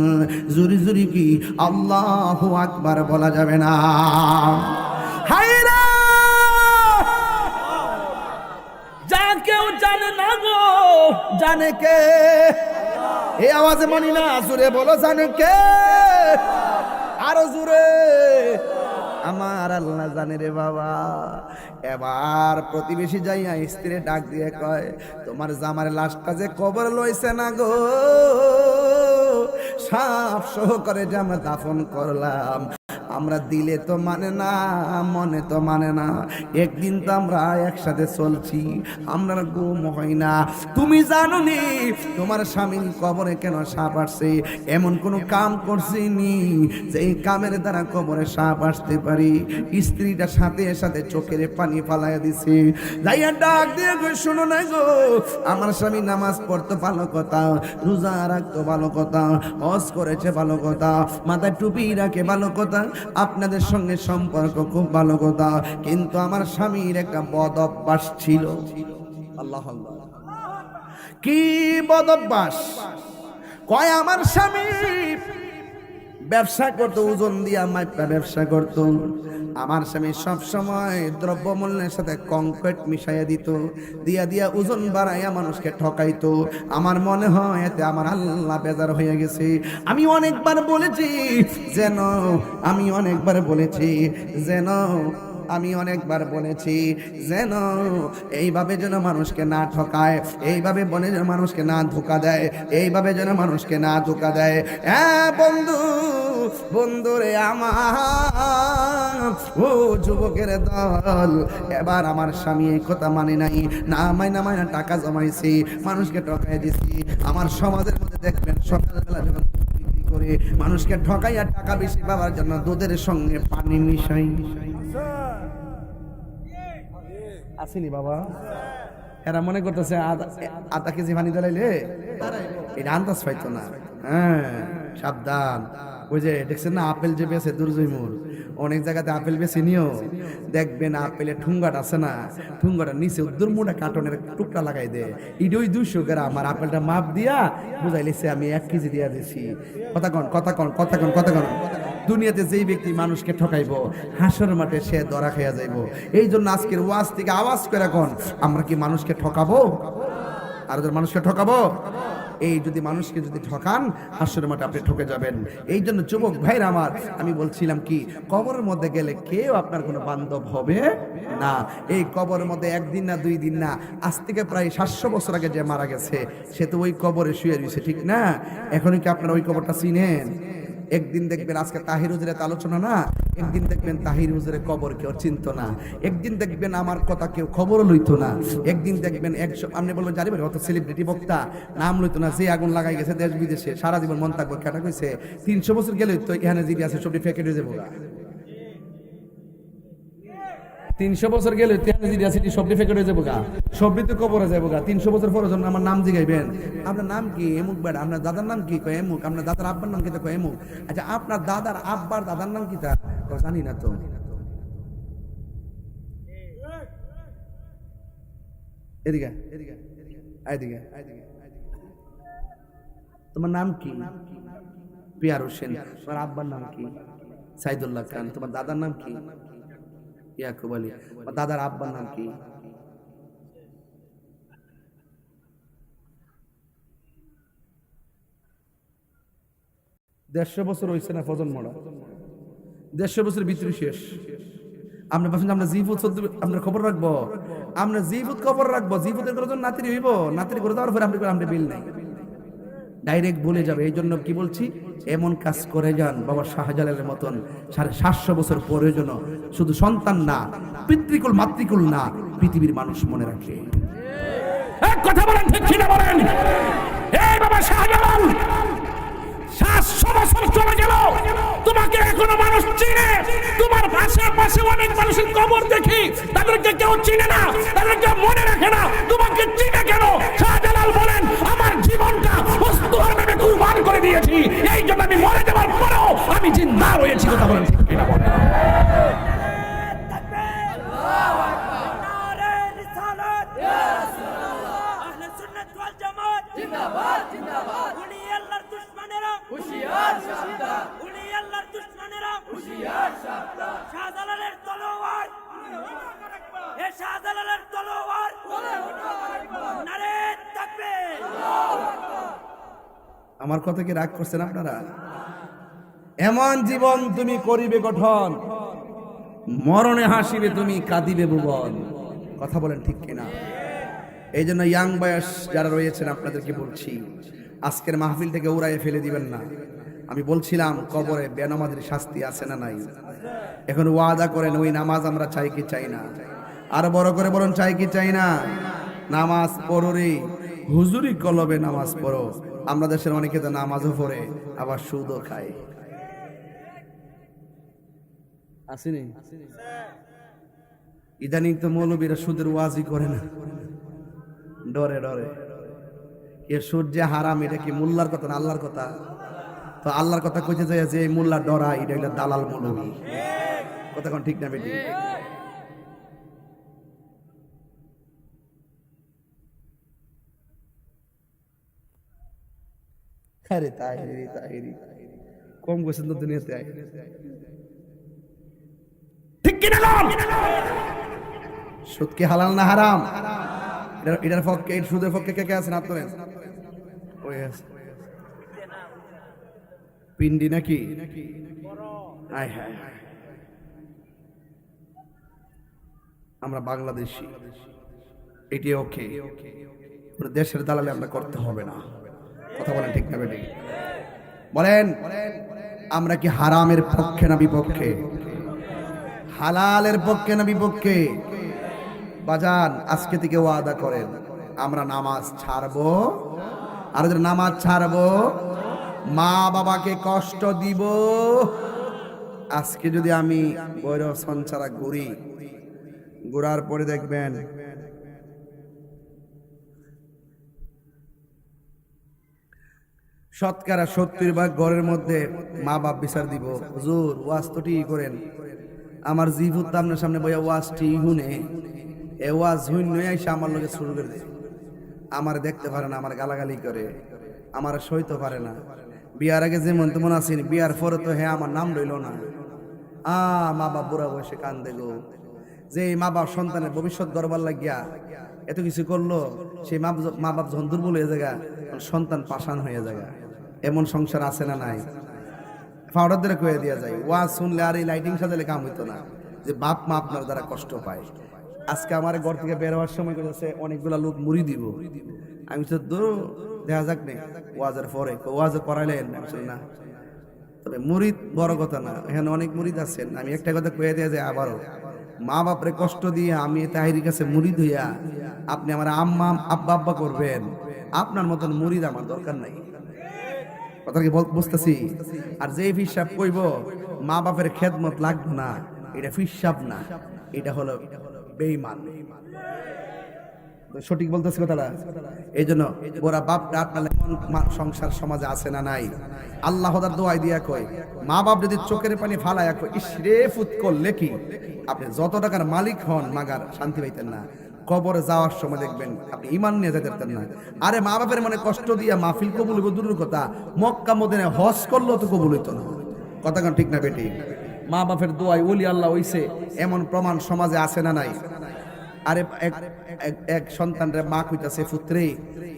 A: জুরি জুরি কি আল্লাহু আকবার বলা যাবে না হায়রা যা কেউ জানে না গো জানে কে এই আওয়াজে মানি না জুড়ে বলো জানে কে আরো জুড়ে আমার আল্লাহ জানে রে বাবা এবার প্রতিবেশী যাইয়া স্ত্রী ডাক দিয়ে কয় তোমার জামার লাশটা যে কবর লইছে না গো সাফ সহকারে যে আমরা দাফন করলাম আমরা দিলে তো মানে না মনে তো মানে না একদিন তো আমরা একসাথে চলছি আমরা ঘুম হয় না তুমি জানো নি তোমার স্বামীর কবরে কেন সাপ আসছে এমন কোন কাম করছিনি যে এই কামের দ্বারা কবরে সাপ আসতে পারি স্ত্রীটা সাথে সাথে চোখের পানি ফালাইয়া দিছে যাইয়া ডাক দিয়ে গো শোনো না গো আমার স্বামী নামাজ পড়তো ভালো কথা রোজা রাখতো ভালো কথা হজ করেছে ভালো কথা মাথায় টুপি রাখে ভালো কথা আপনাদের সঙ্গে সম্পর্ক খুব ভালো কথা কিন্তু আমার স্বামীর একটা বদ অভ্যাস ছিল আল্লাহ আল্লাহ কি বদ অভ্যাস কয় আমার স্বামী ব্যবসা করতো ওজন দিয়া মাইপা ব্যবসা করতো আমার স্বামী সব সময় দ্রব্যমূল্যের সাথে কংক্রিট মিশাইয়া দিত দিয়া দিয়া ওজন বাড়াইয়া মানুষকে ঠকাইতো আমার মনে হয় এতে আমার আল্লাহ বেজার হয়ে গেছে আমি অনেকবার বলেছি যেন এইভাবে যেন মানুষকে না ঠকায় এইভাবে বলে যেন মানুষকে না ধোকা দেয় এইভাবে যেন মানুষকে না ধোকা দেয় হ্যাঁ বন্ধুরে আমার ও যুবকের দল এবার আমার স্বামী এই কথা মানে নাই না মাইনা টাকা জমাইছি মানুষকে ঠকাই দিছি আমার সমাজের মধ্যে দেখবেন সকালবেলা যখন করে মানুষকে ঠকাইয়া টাকা বেশি পাওয়ার জন্য দুধের সঙ্গে পানি মিশাই আসেনি বাবা এরা মনে করতেছে আধা কেজি পানি দাঁড়াইলে এটা আন্দাজ পাইতো না হ্যাঁ সাবধান ওই যে দেখছেন না আপেল যে বেছে দুর্জয় মোড় অনেক জায়গাতে আপেল বেছে নিও, দেখবেন আপেলের ঠুঙ্গাটা আছে না, ঠুঙ্গাটার নিচে দুর্মুটা কার্টনের টুকরা লাগাই দে, ইডোই 200 গ্রাম, আর আপেলটা মাপ দিয়া বুঝাইলেছে আমি 1 কেজি দিয়া দিছি। কথা কন। দুনিয়াতে যেই ব্যক্তি মানুষকে ঠকাইবো, হাসর মাঠে সে ধরা খাইয়া যাইব। এই জন্য আজকের ওয়াজ থেকে আওয়াজ করে কোন, আমরা কি মানুষকে ঠকাবো? আর মানুষকে ঠকাবো? এই যদি মানুষকে যদি ঠকান, হাসরের মাঠে আপনি ঠকে যাবেন। এই জন্য যুবক ভাইরা আমার, আমি বলছিলাম কি, কবরের মধ্যে গেলে কেউ আপনার কোনো বান্ধব হবে না। এই কবরের মধ্যে 1 দিন না 2 দিন না, আজ থেকে প্রায় 700 বছর আগে যে মারা গেছে সে তো ওই কবরে শুয়ে রয়েছে, ঠিক না? এখনই কি আপনারা ওই কবরটা চিনেন? একদিন দেখবেন, আজকে তাহির হুজুরের আলোচনা না, একদিন দেখবেন তাহির হুজুরের কবর কেউ চিনত না, একদিন দেখবেন আমার কথা কেউ খবরও লইতো না, একদিন দেখবেন আপনি বলবেন জানি অত সেলিব্রিটি বক্তা, নাম লইতো না, যে আগুন লাগাই গেছে দেশ বিদেশে, সারা জীবন মন থাকবো কেটা কইছে 300 বছর গেলে তো এখানে যিনি আছে সবটি ফেকে হয়ে যাবো। 300 বছর গেলে সবটি ফেকে হয়ে যাবো গা, সবটি তো কবরে যাবো গা। 300 বছর পর জন্য আমার নাম জিগাইবেন, আপনার নাম কি? এমুক বেড়া। আপনার দাদার নাম কি? কয় এমুক। আপনার দাদার আব্বার নাম কি? কয় এমুক। আচ্ছা, আপনার দাদার আব্বার দাদার নাম কি? তা জানি না তো। এদিকে তোমার নাম কি? পিয়ার হোসেন। তোমার আব্বার নাম কি? সাইদুল্লাহ খান। তোমার দাদার নাম কি? ইয়াকুব আলী। দাদার আব্বার নাম কি? 150 বছর হয়েছে না ফজল মরা? 150 বছর ভিতরে শেষ। আমরা ভাবছেন আমরা জিফুত আমরা খবর রাখবো, আমরা জিফুত খবর রাখবো, জিফুতের করে নাতির হইব, নাতির করে দেওয়ার পরে আমরা বিল নাই, ডাইরেক্ট বলে যাবে। এই জন্য কি বলছি, এমন কাজ করে যান বাবা শাহজালালের মতন 750 বছর পরে যেন শুধু সন্তান না, পিতৃকুল মাতৃকুল না, পৃথিবীর মানুষ মনে রাখে। এক কথা বলেন, ঠিক কিনা বলেন? এই বাবা শাহজালাল 700 বছর চলে গেল, তোমাকে এখনো মানুষ চিনে। তোমার পাশে অনেক মানুষের কবর দেখি, তাদেরকে কেউ চিনে না, তাদেরকে মনে রাখে না। তোমাকে চিনে কেন? শাহজালাল বলেন, আমার জীবনটা বস্তুর নামে কুরবান করে দিয়েছি, এই জন্য আমি মরে যাওয়ার পরেও আমি জিন্দা রয়েছি। কথা বলেন, ঠিক কিনা বলেন? আমার কথা কি রাগ করছেন আপনারা? এমন জীবন তুমি করিবে গঠন, মরণে হাসিবে তুমি, কাঁদিবে ভুবন। কথা বলেন, ঠিক কিনা? এই জন্য ইয়াং বয়স যারা রয়েছেন আপনাদেরকে বলছি, আজকের মাহফিল থেকে উড়াইয়ে ফেলে দিবেন না। আমি বলছিলাম কবরে বেনামাজের শাস্তি আছে না নাই? এখন ওয়াদা করেন, ওই নামাজ আমরা চাই কি চাই না? আর বড় করে বলুন, চাই কি চাই না? নামাজ পড়ো রে, হুজুরি কলবে নামাজ পড়ো। আমরা দেশের অনেকে তো নামাজও পড়ে আবার সুদও খায়, আসেনি? ইদানিং তো মৌলবীরা সুদের ওয়াজি করে না, ডরে ডরে। এ সুদ যে হারাম, এটা কি মোল্লার কথা না আল্লাহর কথা? তো আল্লাহর কথা কইতে যায় যে মোল্লা ডরা, এটা একটা দালাল মৌলবী। কথা কোন ঠিক না বেটি? আরে তাহিরি কম গেছেন তো দুনিয়াতে। ঠিক কিনা? সুদ কি হালাল না হারাম? এটার পক্ষে, সুদের পক্ষে কে কে আছেন? হাত তোলেন। ওই আছে পিন্ডি নাকি? হায় হায়, আমরা বাংলাদেশি, এটি ওকে, দেশের দালালে আমরা করতে হবে না। কথা বলেন, ঠিক না বেটি? বলেন, আমরা কি হারামের পক্ষে না বিপক্ষে? হালালের পক্ষে না বিপক্ষে? বাজান, আজকে থেকে ওয়াদা করেন, আমরা নামাজ ছাড়বো। আর যদি নামাজ ছাড়বো, মা বাবাকে কষ্ট দিব। আজকে যদি আমি বৈরব সঞ্চারা ঘুরার পরে দেখবেন শতকরা 70 ভাগ ঘরের মধ্যে মা বাপ বিচার দিব, হুজুর ওয়াজ তো ঠিকই করেন, আমার জিভুত আপনার সামনে বইয়া ওয়াজটি হুনে এ ওয়াজ হুইন নই আইসা আমার লগে শুরু করে দেয়। আমার দেখতে পারে না, আমার গালাগালি করে, আমার সইতে পারে না। বিয়ার আগে যেমন তেমন আছেন, বিয়ার পরে তো হ্যাঁ আমার নাম রইল না। মা বাপ বুড়া বয়সে কান্দে গো, যে মা বাপ সন্তানের ভবিষ্যৎ গড়বার লাগিয়া এত কিছু করলো, সেই মা বাপ যখন দুর্বল হয়ে যায়, সন্তান পাষাণ হয়ে যায়। এমন সংসার আছে না নাই? ফাউডারদের কয়ে দেওয়া যায়, ওয়াজ শুনলে আর এই লাইটিং সাজালে কাম হইতো না, যে বাপ মা আপনার দ্বারা কষ্ট পায়। আজকে আমার ঘর থেকে বের হওয়ার সময় করেছে অনেকগুলা লোক মুড়ি দিব। আমি তো দেখা যাক নে ওয়াজের পরে, ওয়াজে পড়াইলেন না, তবে মুরিদ বড় কথা না, এখানে অনেক মুরিদ আছেন। আমি একটা কথা কয়ে দেওয়া যায় আবারও, মা বাপরে কষ্ট দিয়ে আমি তাহিরির কাছে মুরিদ হইয়া আপনি আমার আম্মা আব্বা আব্বা করবেন, আপনার মতন মুরিদ আমার দরকার নাই। কথা কি বুঝতেছি? আর যে ফিসাব কইব মা বাপের খেদমত লাগবে না, এটা ফিসাব না, এটা হলো বেঈমান। সঠিক বলতেছি কথাটা? এই জন্য ওরা বাপটা আপনার সংসার সমাজে আছে না নাই? আল্লাহর দোয়াই দিয়া কয়, মা বাপ যদি চোখের পানি ফালাইয়া কয় ইসরে ফুত করলে কি আপনি যত টাকার মালিক হন মাগার শান্তি পাইতেন না। কবরে যাওয়ার সময় দেখবেন আপনি ইমান নিয়ে যেতে পারতেন না। আরে মা বাপের মনে কষ্ট দিয়া মাহফিল কবুল হইব দূরের কথা, মক্কা মদিনায় হজ করলেও তো কবুল হইতো না। কথা কোন ঠিক না বেটি? মা বাপের দোয়াই ওলি আল্লাহ হইছে এমন প্রমাণ সমাজে আছে না নাই? আরে এক সন্তানরে মা কইতাছে, পুত্রে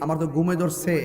A: আমার তো ঘুমে ধরছে,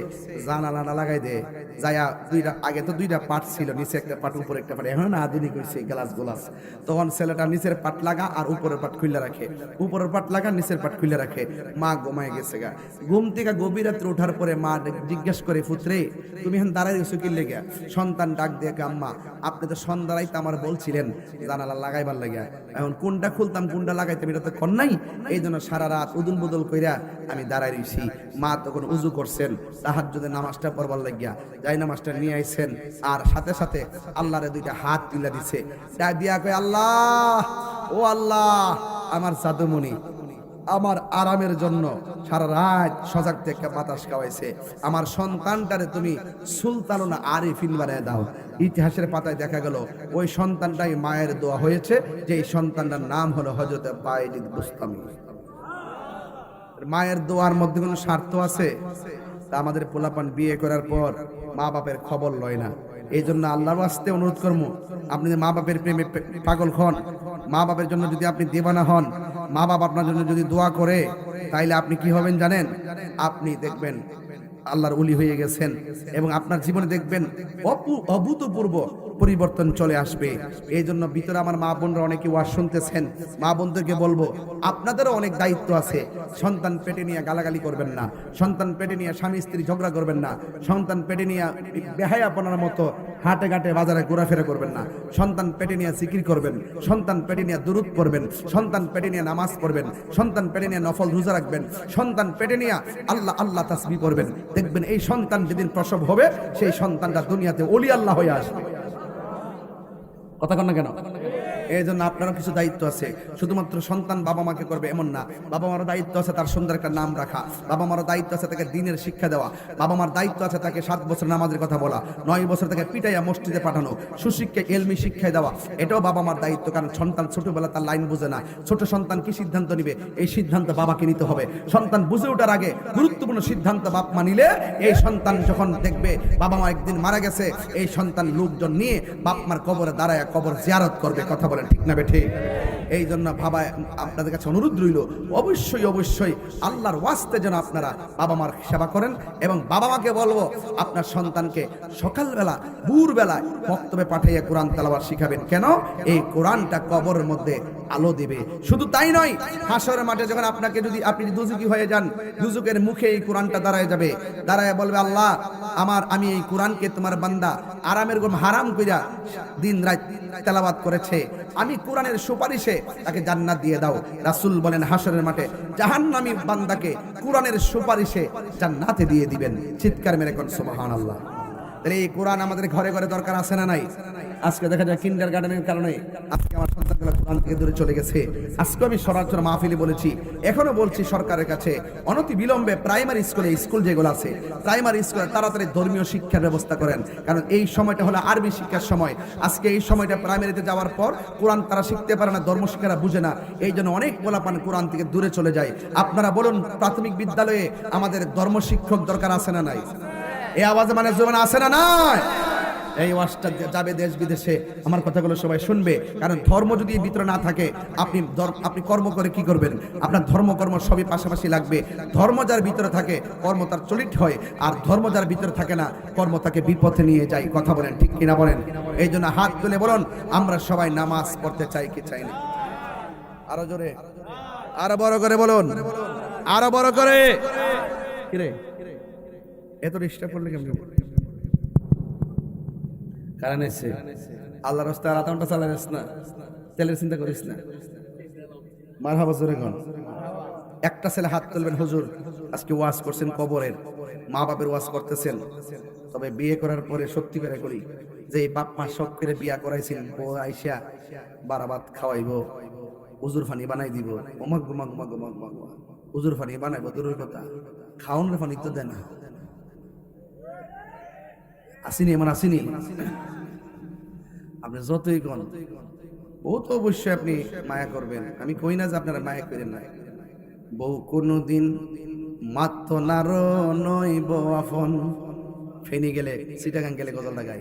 A: জানালাটা লাগাই দে। যায়া দুইটা, আগে তো দুইটা পাট ছিল, নিচে একটা পাট উপরে একটা পাট, এখন আধুনিক হইছে গ্লাস গোলাস। তখন ছেলেটা নিচের পাট লাগা আর উপরের পাট খুলে রাখে, উপরের পাট লাগা নিচের পাট খুলে রাখে। মা ঘুমায় গেছে গা। ঘুম থেকে গভীর রাত্রে ওঠার পরে মা জিজ্ঞাসা করে, পুত্রে তুমি এখন দাঁড়াই গেছো কি লেগে? সন্তান ডাক দিয়ে, আম্মা আপনি তো সন্ধ্যারাইতে আমার বলছিলেন জানালা লাগাইবার লাগিয়া, এখন কোনটা খুলতাম কোনটা লাগাইতাম এটা তো কর নাই, এই জন্য সারা রাত উদুল বদল কইরা আমি দাঁড়াই রইছি। মা তখন উজু করছেন, তাহাজ্জুদের নামাজটা পড়বার লাগিয়া যাই নামাজটা নিয়ে আইছেন, আর সাথে সাথে আল্লাহরে দুইটা হাত তুলে দিছে, ডাক দিয়া কয়, আল্লাহ ও আল্লাহ, আমার জাদুমণি আমার আরামের জন্য সারা রাত সজাগ থেকে বাতাস খাওয়াইছে, আমার সন্তানটারে তুমি সুলতানুল আরিফিন বানায় দাও। ইতিহাসের পাতায় দেখা গেল ওই সন্তানটাই মায়ের দোয়া হয়েছে, যে এই সন্তানটার নাম হলো হযরত বাইজিদ বুস্তামি। মায়ের দোয়ার মধ্যে কোনো স্বার্থ আছে? তা আমাদের পোলাপান বিয়ে করার পর মা বাপের খবর লয় না। এই জন্য আল্লাহর ওয়াস্তে অনুরোধ করবো, আপনি মা বাপের প্রেমে পাগল হন, মা বাপের জন্য যদি আপনি দেবানা হন, মা বাপ আপনার জন্য যদি দোয়া করে, তাইলে আপনি কি হবেন জানেন? আপনি দেখবেন আল্লাহর ওলি হয়ে গেছেন, এবং আপনার জীবনে দেখবেন অভূতপূর্ব পরিবর্তন চলে আসবে। এই জন্য ভিতরে আমার মা বোনরা অনেকে ওয়াজ শুনতেছেন, মা বোনদেরকে বলবো, আপনাদেরও অনেক দায়িত্ব আছে। সন্তান পেটে নিয়ে গালাগালি করবেন না, সন্তান পেটে নিয়ে স্বামী স্ত্রী ঝগড়া করবেন না, সন্তান পেটে নিয়ে বেহায়াপনার মতো হাটে ঘাটে বাজারে ঘোরাফেরা করবেন না, সন্তান পেটে নিয়ে জিকির করবেন, সন্তান পেটে নিয়ে দুরূদ পড়বেন, সন্তান পেটে নিয়ে নামাজ পড়বেন, সন্তান পেটে নিয়ে নফল রোজা রাখবেন, সন্তান পেটে নিয়ে আল্লাহ আল্লাহ তাসবিহ করবেন। দেখবেন এই সন্তান যেদিন প্রসব হবে, সেই সন্তানটা দুনিয়াতে ওলি আল্লাহ হয়ে আসবে। কথা কন না কেন? এই জন্য আপনারও কিছু দায়িত্ব আছে। শুধুমাত্র সন্তান বাবা মাকে করবে এমন না, বাবা মারও দায়িত্ব আছে তার সুন্দর একটা নাম রাখা, বাবা মারও দায়িত্ব আছে তাকে দ্বীনের শিক্ষা দেওয়া, বাবা মার দায়িত্ব আছে তাকে 7 বছর নামাজের কথা বলা, 9 বছর তাকে পিটাইয়া মসজিদে পাঠানো, সুশিক্ষা এলমি শিক্ষায় দেওয়া, এটাও বাবা মার দায়িত্ব। কারণ সন্তান ছোটবেলা তার লাইন বুঝে না, ছোট সন্তান কি সিদ্ধান্ত নিবে, এই সিদ্ধান্ত বাবাকে নিতে হবে। সন্তান বুঝে ওঠার আগে গুরুত্বপূর্ণ সিদ্ধান্ত বাপ মা নিলে, এই সন্তান যখন দেখবে বাবা মা একদিন মারা গেছে, এই সন্তান লোকজন নিয়ে বাপ মার কবরে দাঁড়ায় কবর জিয়ারত করবে। কথা বলেন ঠিক না বেঠে? এই জন্য বাবা আপনাদের কাছে অনুরোধ রইল, অবশ্যই অবশ্যই আল্লাহর ওয়াস্তে যেন আপনারা বাবা মার সেবা করেন। এবং বাবা মাকে বলবো, আপনার সন্তানকে সকালবেলা ভোরবেলায় বক্তব্যে পাঠিয়ে কোরআন তেলাওয়াত শিখাবেন। কেন? এই কোরআনটা কবরের মধ্যে আলো দিবে। শুধু তাই নয়, হাসরের মাঠে যখন আপনাকে যদি আপনি দুজুকি হয়ে যান, দুজুকের মুখে এই কোরআনটা দাঁড়ায় যাবে, দাঁড়ায় বলবে, আল্লাহ আমি এই কোরআনকে তোমার বান্দা আরামের ঘুম হারাম কইরা দিন রাত তেলাওয়াত করেছে, আমি কোরআনের সুপারিশে তাকে জান্নাত দিয়ে দাও। রাসূল বলেন, হাসরের মাঠে জাহান্নামী বান্দাকে কোরআনের সুপারিশে জান্নাতে দিয়ে দিবেন। চিৎকার মেরে কোন সুবহানাল্লাহ। তাহলে এই কোরআন আমাদের ঘরে ঘরে দরকার আছে না নাই? আজকে দেখা যায় কিন্ডার গার্ডেনের কারণে আজকে আমার সন্তানগুলো কোরআন থেকে দূরে চলে গেছে। আজকে আমি সরাসরি মাহফিলে বলেছি, এখনো বলছি সরকারের কাছে অনতি বিলম্বে প্রাইমারি স্কুল যেগুলো আছে প্রাইমারি স্কুলে তাড়াতাড়ি ধর্মীয় শিক্ষার ব্যবস্থা করেন, কারণ এই সময়টা হলো আরবি শিক্ষার সময়। আজকে এই সময়টা প্রাইমারিতে যাওয়ার পর কোরআন তারা শিখতে পারে না, ধর্ম শিক্ষারা বুঝে না, এই জন্য অনেক পোলাপান কোরআন থেকে দূরে চলে যায়। আপনারা বলুন, প্রাথমিক বিদ্যালয়ে আমাদের ধর্ম শিক্ষক দরকার আছে না নাই? এই আওয়াজে মানে জোরে আছে না নাই? এই ওয়াজটা যাবে দেশ বিদেশে, আমার কথাগুলো সবাই শুনবে, কারণ ধর্ম যদি ভিতরে না থাকে আপনি কর্ম করে কি করবেন? আপনার ধর্ম কর্ম সবই পাশাপাশি লাগবে। ধর্ম যার ভিতরে থাকে কর্ম তার চলিত হয়, আর ধর্ম যার ভিতরে থাকে না কর্ম তাকে বিপথে নিয়ে যায়। কথা বলেন ঠিক কিনা বলেন? এই জন্য হাত তুলে বলুন, আমরা সবাই নামাজ পড়তে চাই কি চাই না? আরো জোরে, আরো বড় করে বলুন, আরো বড় করে। কিরে এত ডিস্টার্ব করলে কেমন? কারণ এসে আল্লাহ রাস্তায় আলাদাটা চালাইস না, তেলের চিন্তা করিস না। মারহাবা জোরে কোন একটা ছেলে হাত তুলবেন, হুজুর আজকে ওয়াজ করছেন কবরের, মা বাপের ওয়াজ করতেছেন, তবে বিয়ে করার পরে সত্যি করে করি যে এই বাপ মা শখ করে বিয়া করাইছেন, ও আইসা বারাবাত খাওয়াইব, হুজুর ফানি বানাই দিব, ওমাগ গুমাগ গুমাগ গুমাগ গুমাগ, হুজুর ফানি বানাইবো দূরের কথা, খাওয়ানোর ফানি তো দেয় না। আসিনি এমন আসিনি? আপনি যতই কন ও তো অবশ্যই আপনি মায়া করবেন, আমি কই না যে আপনারা মায়া করেন না। বউ কোনদিন মাত্র নারো নইব আপন, ফেনি গেলে চিটাগাং গেলে গজলটা গাই,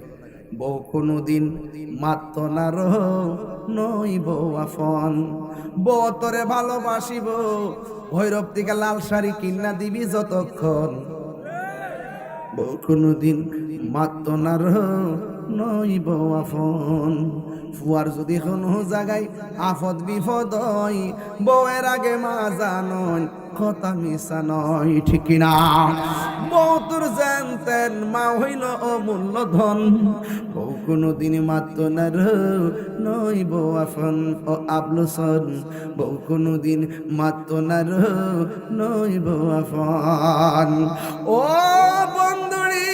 A: বউ কোনদিন মাত্র নারো নইব আপন, বউ তোরে ভালোবাসিব, ভৈরব থেকে লাল শাড়ি কিনা দিবি যতক্ষণ, বউ কোনদিন মাত্র নার নইব আপন, ফুয়ার যদি কোনো জায়গায় আফদ বিপদ হয়, বউয়ের আগে মা জানন কথা মিশা নয়, ঠিক কিনা? বউ তোর জানতেন মা হইল অমূল্য ধন, বউ কোনদিন মাত্র নার নইব আপন, ও আবলুসন বউ কোনদিন মাত্র নার নইব আপন। ও বন্ধুরি,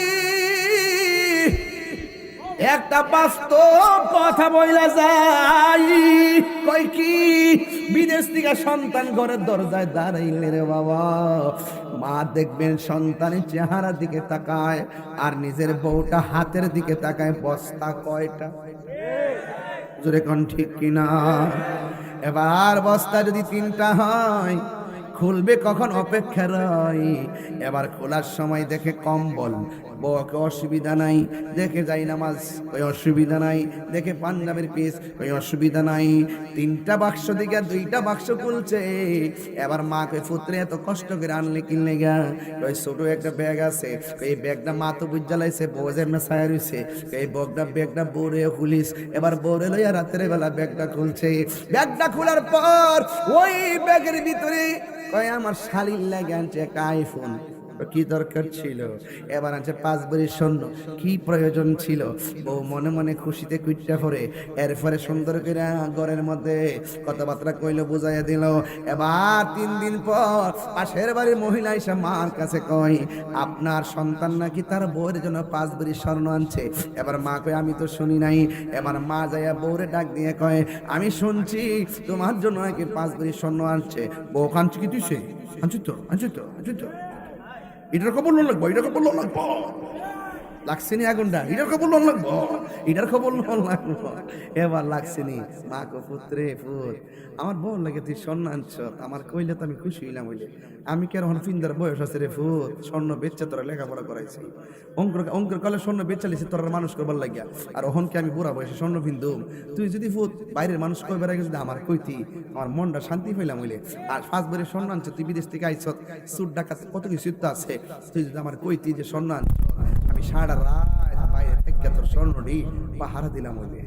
A: একটা বাস্তব কথা বইলা যাই, কই কি বিদেশ থেকে সন্তান ঘরের দরজায় দাঁড়াইলে রে বাবা, মা দেখবেন সন্তানের চেহারা দিকে তাকায় আর নিজের বউটা হাতের দিকে তাকায়, বস্তা কয়টা? জোরে কোন ঠিক কিনা? এবার বস্তা যদি 3টা হয়, খুলবে কখন অপেক্ষা রয়, এবার খোলার সময় দেখে কম্বল, বউকে অসুবিধা নাই, দেখে যাই নামাজ ওই অসুবিধা নাই, দেখে পাঞ্জাবের পিস ওই অসুবিধা নাই, 3টা বাক্স দিকে 2টা বাক্স খুলছে। এবার মা কই পুত্রে এত কষ্ট করে আনলে কিনলে গা, ওই ছোট একটা ব্যাগ আছে, এই ব্যাগটা মা তো বুঝালাইছে, বউ যে মেসায় রইছে, এই ব্যাগটা বউরে খুলিস, এবার বউরে লইয়া রাতের বেলা ব্যাগটা খুলছে। ব্যাগটা খোলার পর ওই ব্যাগের ভিতরে কয় আমার শালির লাগে আনছে একটা আইফোন, কি দরকার ছিল? এবার আনছে 5 ভরি স্বর্ণ, কি প্রয়োজন ছিল? বউ মনে মনে খুশিতে কুইটা পড়ে, এরপরে সুন্দর করে ঘরের মধ্যে কথাবার্তা কইলো, বুঝাইয়া দিল। এবার 3 দিন পর পাশের বাড়ির মহিলা এসে মার কাছে কয়, আপনার সন্তান নাকি তার বউয়ের জন্য 5 ভরি স্বর্ণ আনছে। এবার মা কয় আমি তো শুনি নাই। এবার মা যাইয়া বউরে ডাক দিয়ে কয়, আমি শুনছি তোমার জন্য নাকি 5 ভরি স্বর্ণ আনছে। বউ কাঁদছে, কি তুই? আনছি তো এটার খবর লাগবো, এটার খবর লাগবো, লাগছে নি আগুনটা, এটার খবর লাগবো, এটার খবর লাগবো। এবার লাগছে নি। মা কো পুত্রে পুত, আমার বউ লাগে তুই স্বর্ণ আনছ, আমার কইলে তো আমি খুশি হইলাম। হইলে আমি কি আর ফিন্দার বয়স আছে রে ফুত, স্বর্ণ বেচছে তোরা লেখাপড়া করাইছি, অঙ্কের কালে স্বর্ণ বেচা লিছি তোরা মানুষ করবার লাগিয়া, আর ওহনকে আমি বুড়া বয়সে স্বর্ণ ফিন্দুম। তুই যদি ফুত বাইরের মানুষ করবার আগে যদি আমার কইতি, আমার মনটা শান্তি পাইলাম। হইলে আর 5 ভরি স্বর্ণ আনছ, তুই বিদেশ থেকে আইছ, সুট ডাকাত কত কিছু আছে, তুই যদি আমার কইতি যে স্বর্ণ আনছ, আমি সারা রাত বাইরে থেকে তোর স্বর্ণটি পাহারা দিলাম। হইলে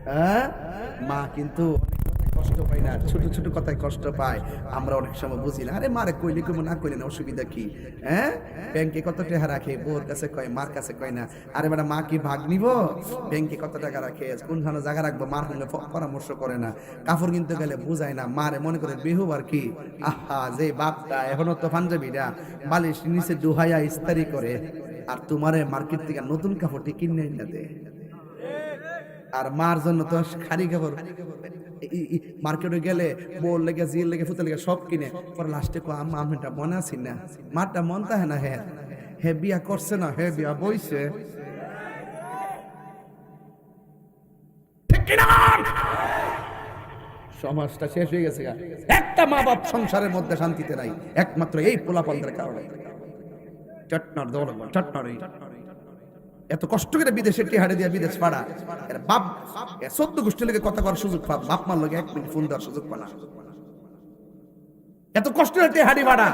A: হ্যাঁ, মা কিন্তু কষ্ট পাই না, ছোট ছোট কথায় কষ্ট পায়। আমরা অনেক সময় বুঝি না, আরে মারে কইলে কইব না কইলে না, অসুবিধা কি? হ্যাঁ, ব্যাংকে কত টাকা রাখে, বউর কাছে কয়, মার কাছে কয় না। আরে বেটা মা কি ভাগ নিব? ব্যাংকে কত টাকা রাখে, কোনখানে জায়গা রাখবো, মার সঙ্গে পরামর্শ করে না। কাপড় কিনতে গেলে বুঝায় না, মারে মনে করে বেহুব আর কি। আহা, যে বাপটা এখনো তো পাঞ্জাবিরা বালিশ নিচে ডুহাইয়া ইস্তারি করে, আর তোমারে মার্কেট থেকে নতুন কাপড়টি কিনে এনে দেয়। আর মার জন্য তো খালি কাপড় মার্কেটে গেলে বল লেগে জিল লেগে ফুতে লেগে সব কিনে পরে লাস্টে কো আম্মা আমিটা মনে আছি না, মারটা মন তাহে না, হে বিয়া করছে না, হে বিয়া বইছে। ঠিক কিনা? সমাজটা শেষ হয়ে গেছে। একটা মা বাপ সংসারের মধ্যে শান্তিতে নাই, একমাত্র এই পোলাপানদের কারণে। চটনার দৌড় চটনার এত কষ্ট করে বিদেশে টিহাড়ে দিয়ে বিদেশ পাড়া, এর বাপ 14 গোষ্ঠী লেগে কথা করার সুযোগ পাব, বাপ মার লগে 1 মিনিট ফোন দেওয়ার সুযোগ পানা। এত কষ্ট করে টিহাড়ি ভাড়া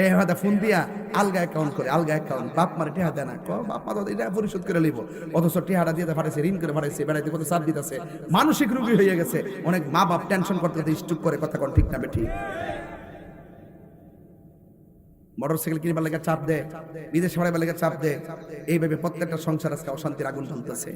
A: এ হাদা ফোন দিয়া আলগা অ্যাকাউন্ট করে, আলগা অ্যাকাউন্ট, বাপ মারে টিহা দেয় না, বাপ মা তো এটা পরিশোধ করে লইব, অথচ টিহাড়া দিয়ে ফাটাইছে, ঋণ করে ফাটাইছে, বেড়াইতে কত চাপ দিতেছে, মানসিক রোগী হয়ে গেছে। অনেক মা বাপ টেনশন করতে স্টুক করে, কথা কোন ঠিক না বেঠি। মোটরসাইকেল কিনবার লেগে চাপ দেয়, বিদেশে ভাড়াবার লেগে চাপ দেয়, এইভাবে প্রত্যেকটা সংসার আজকে অশান্তির আগুন জ্বলতেছে।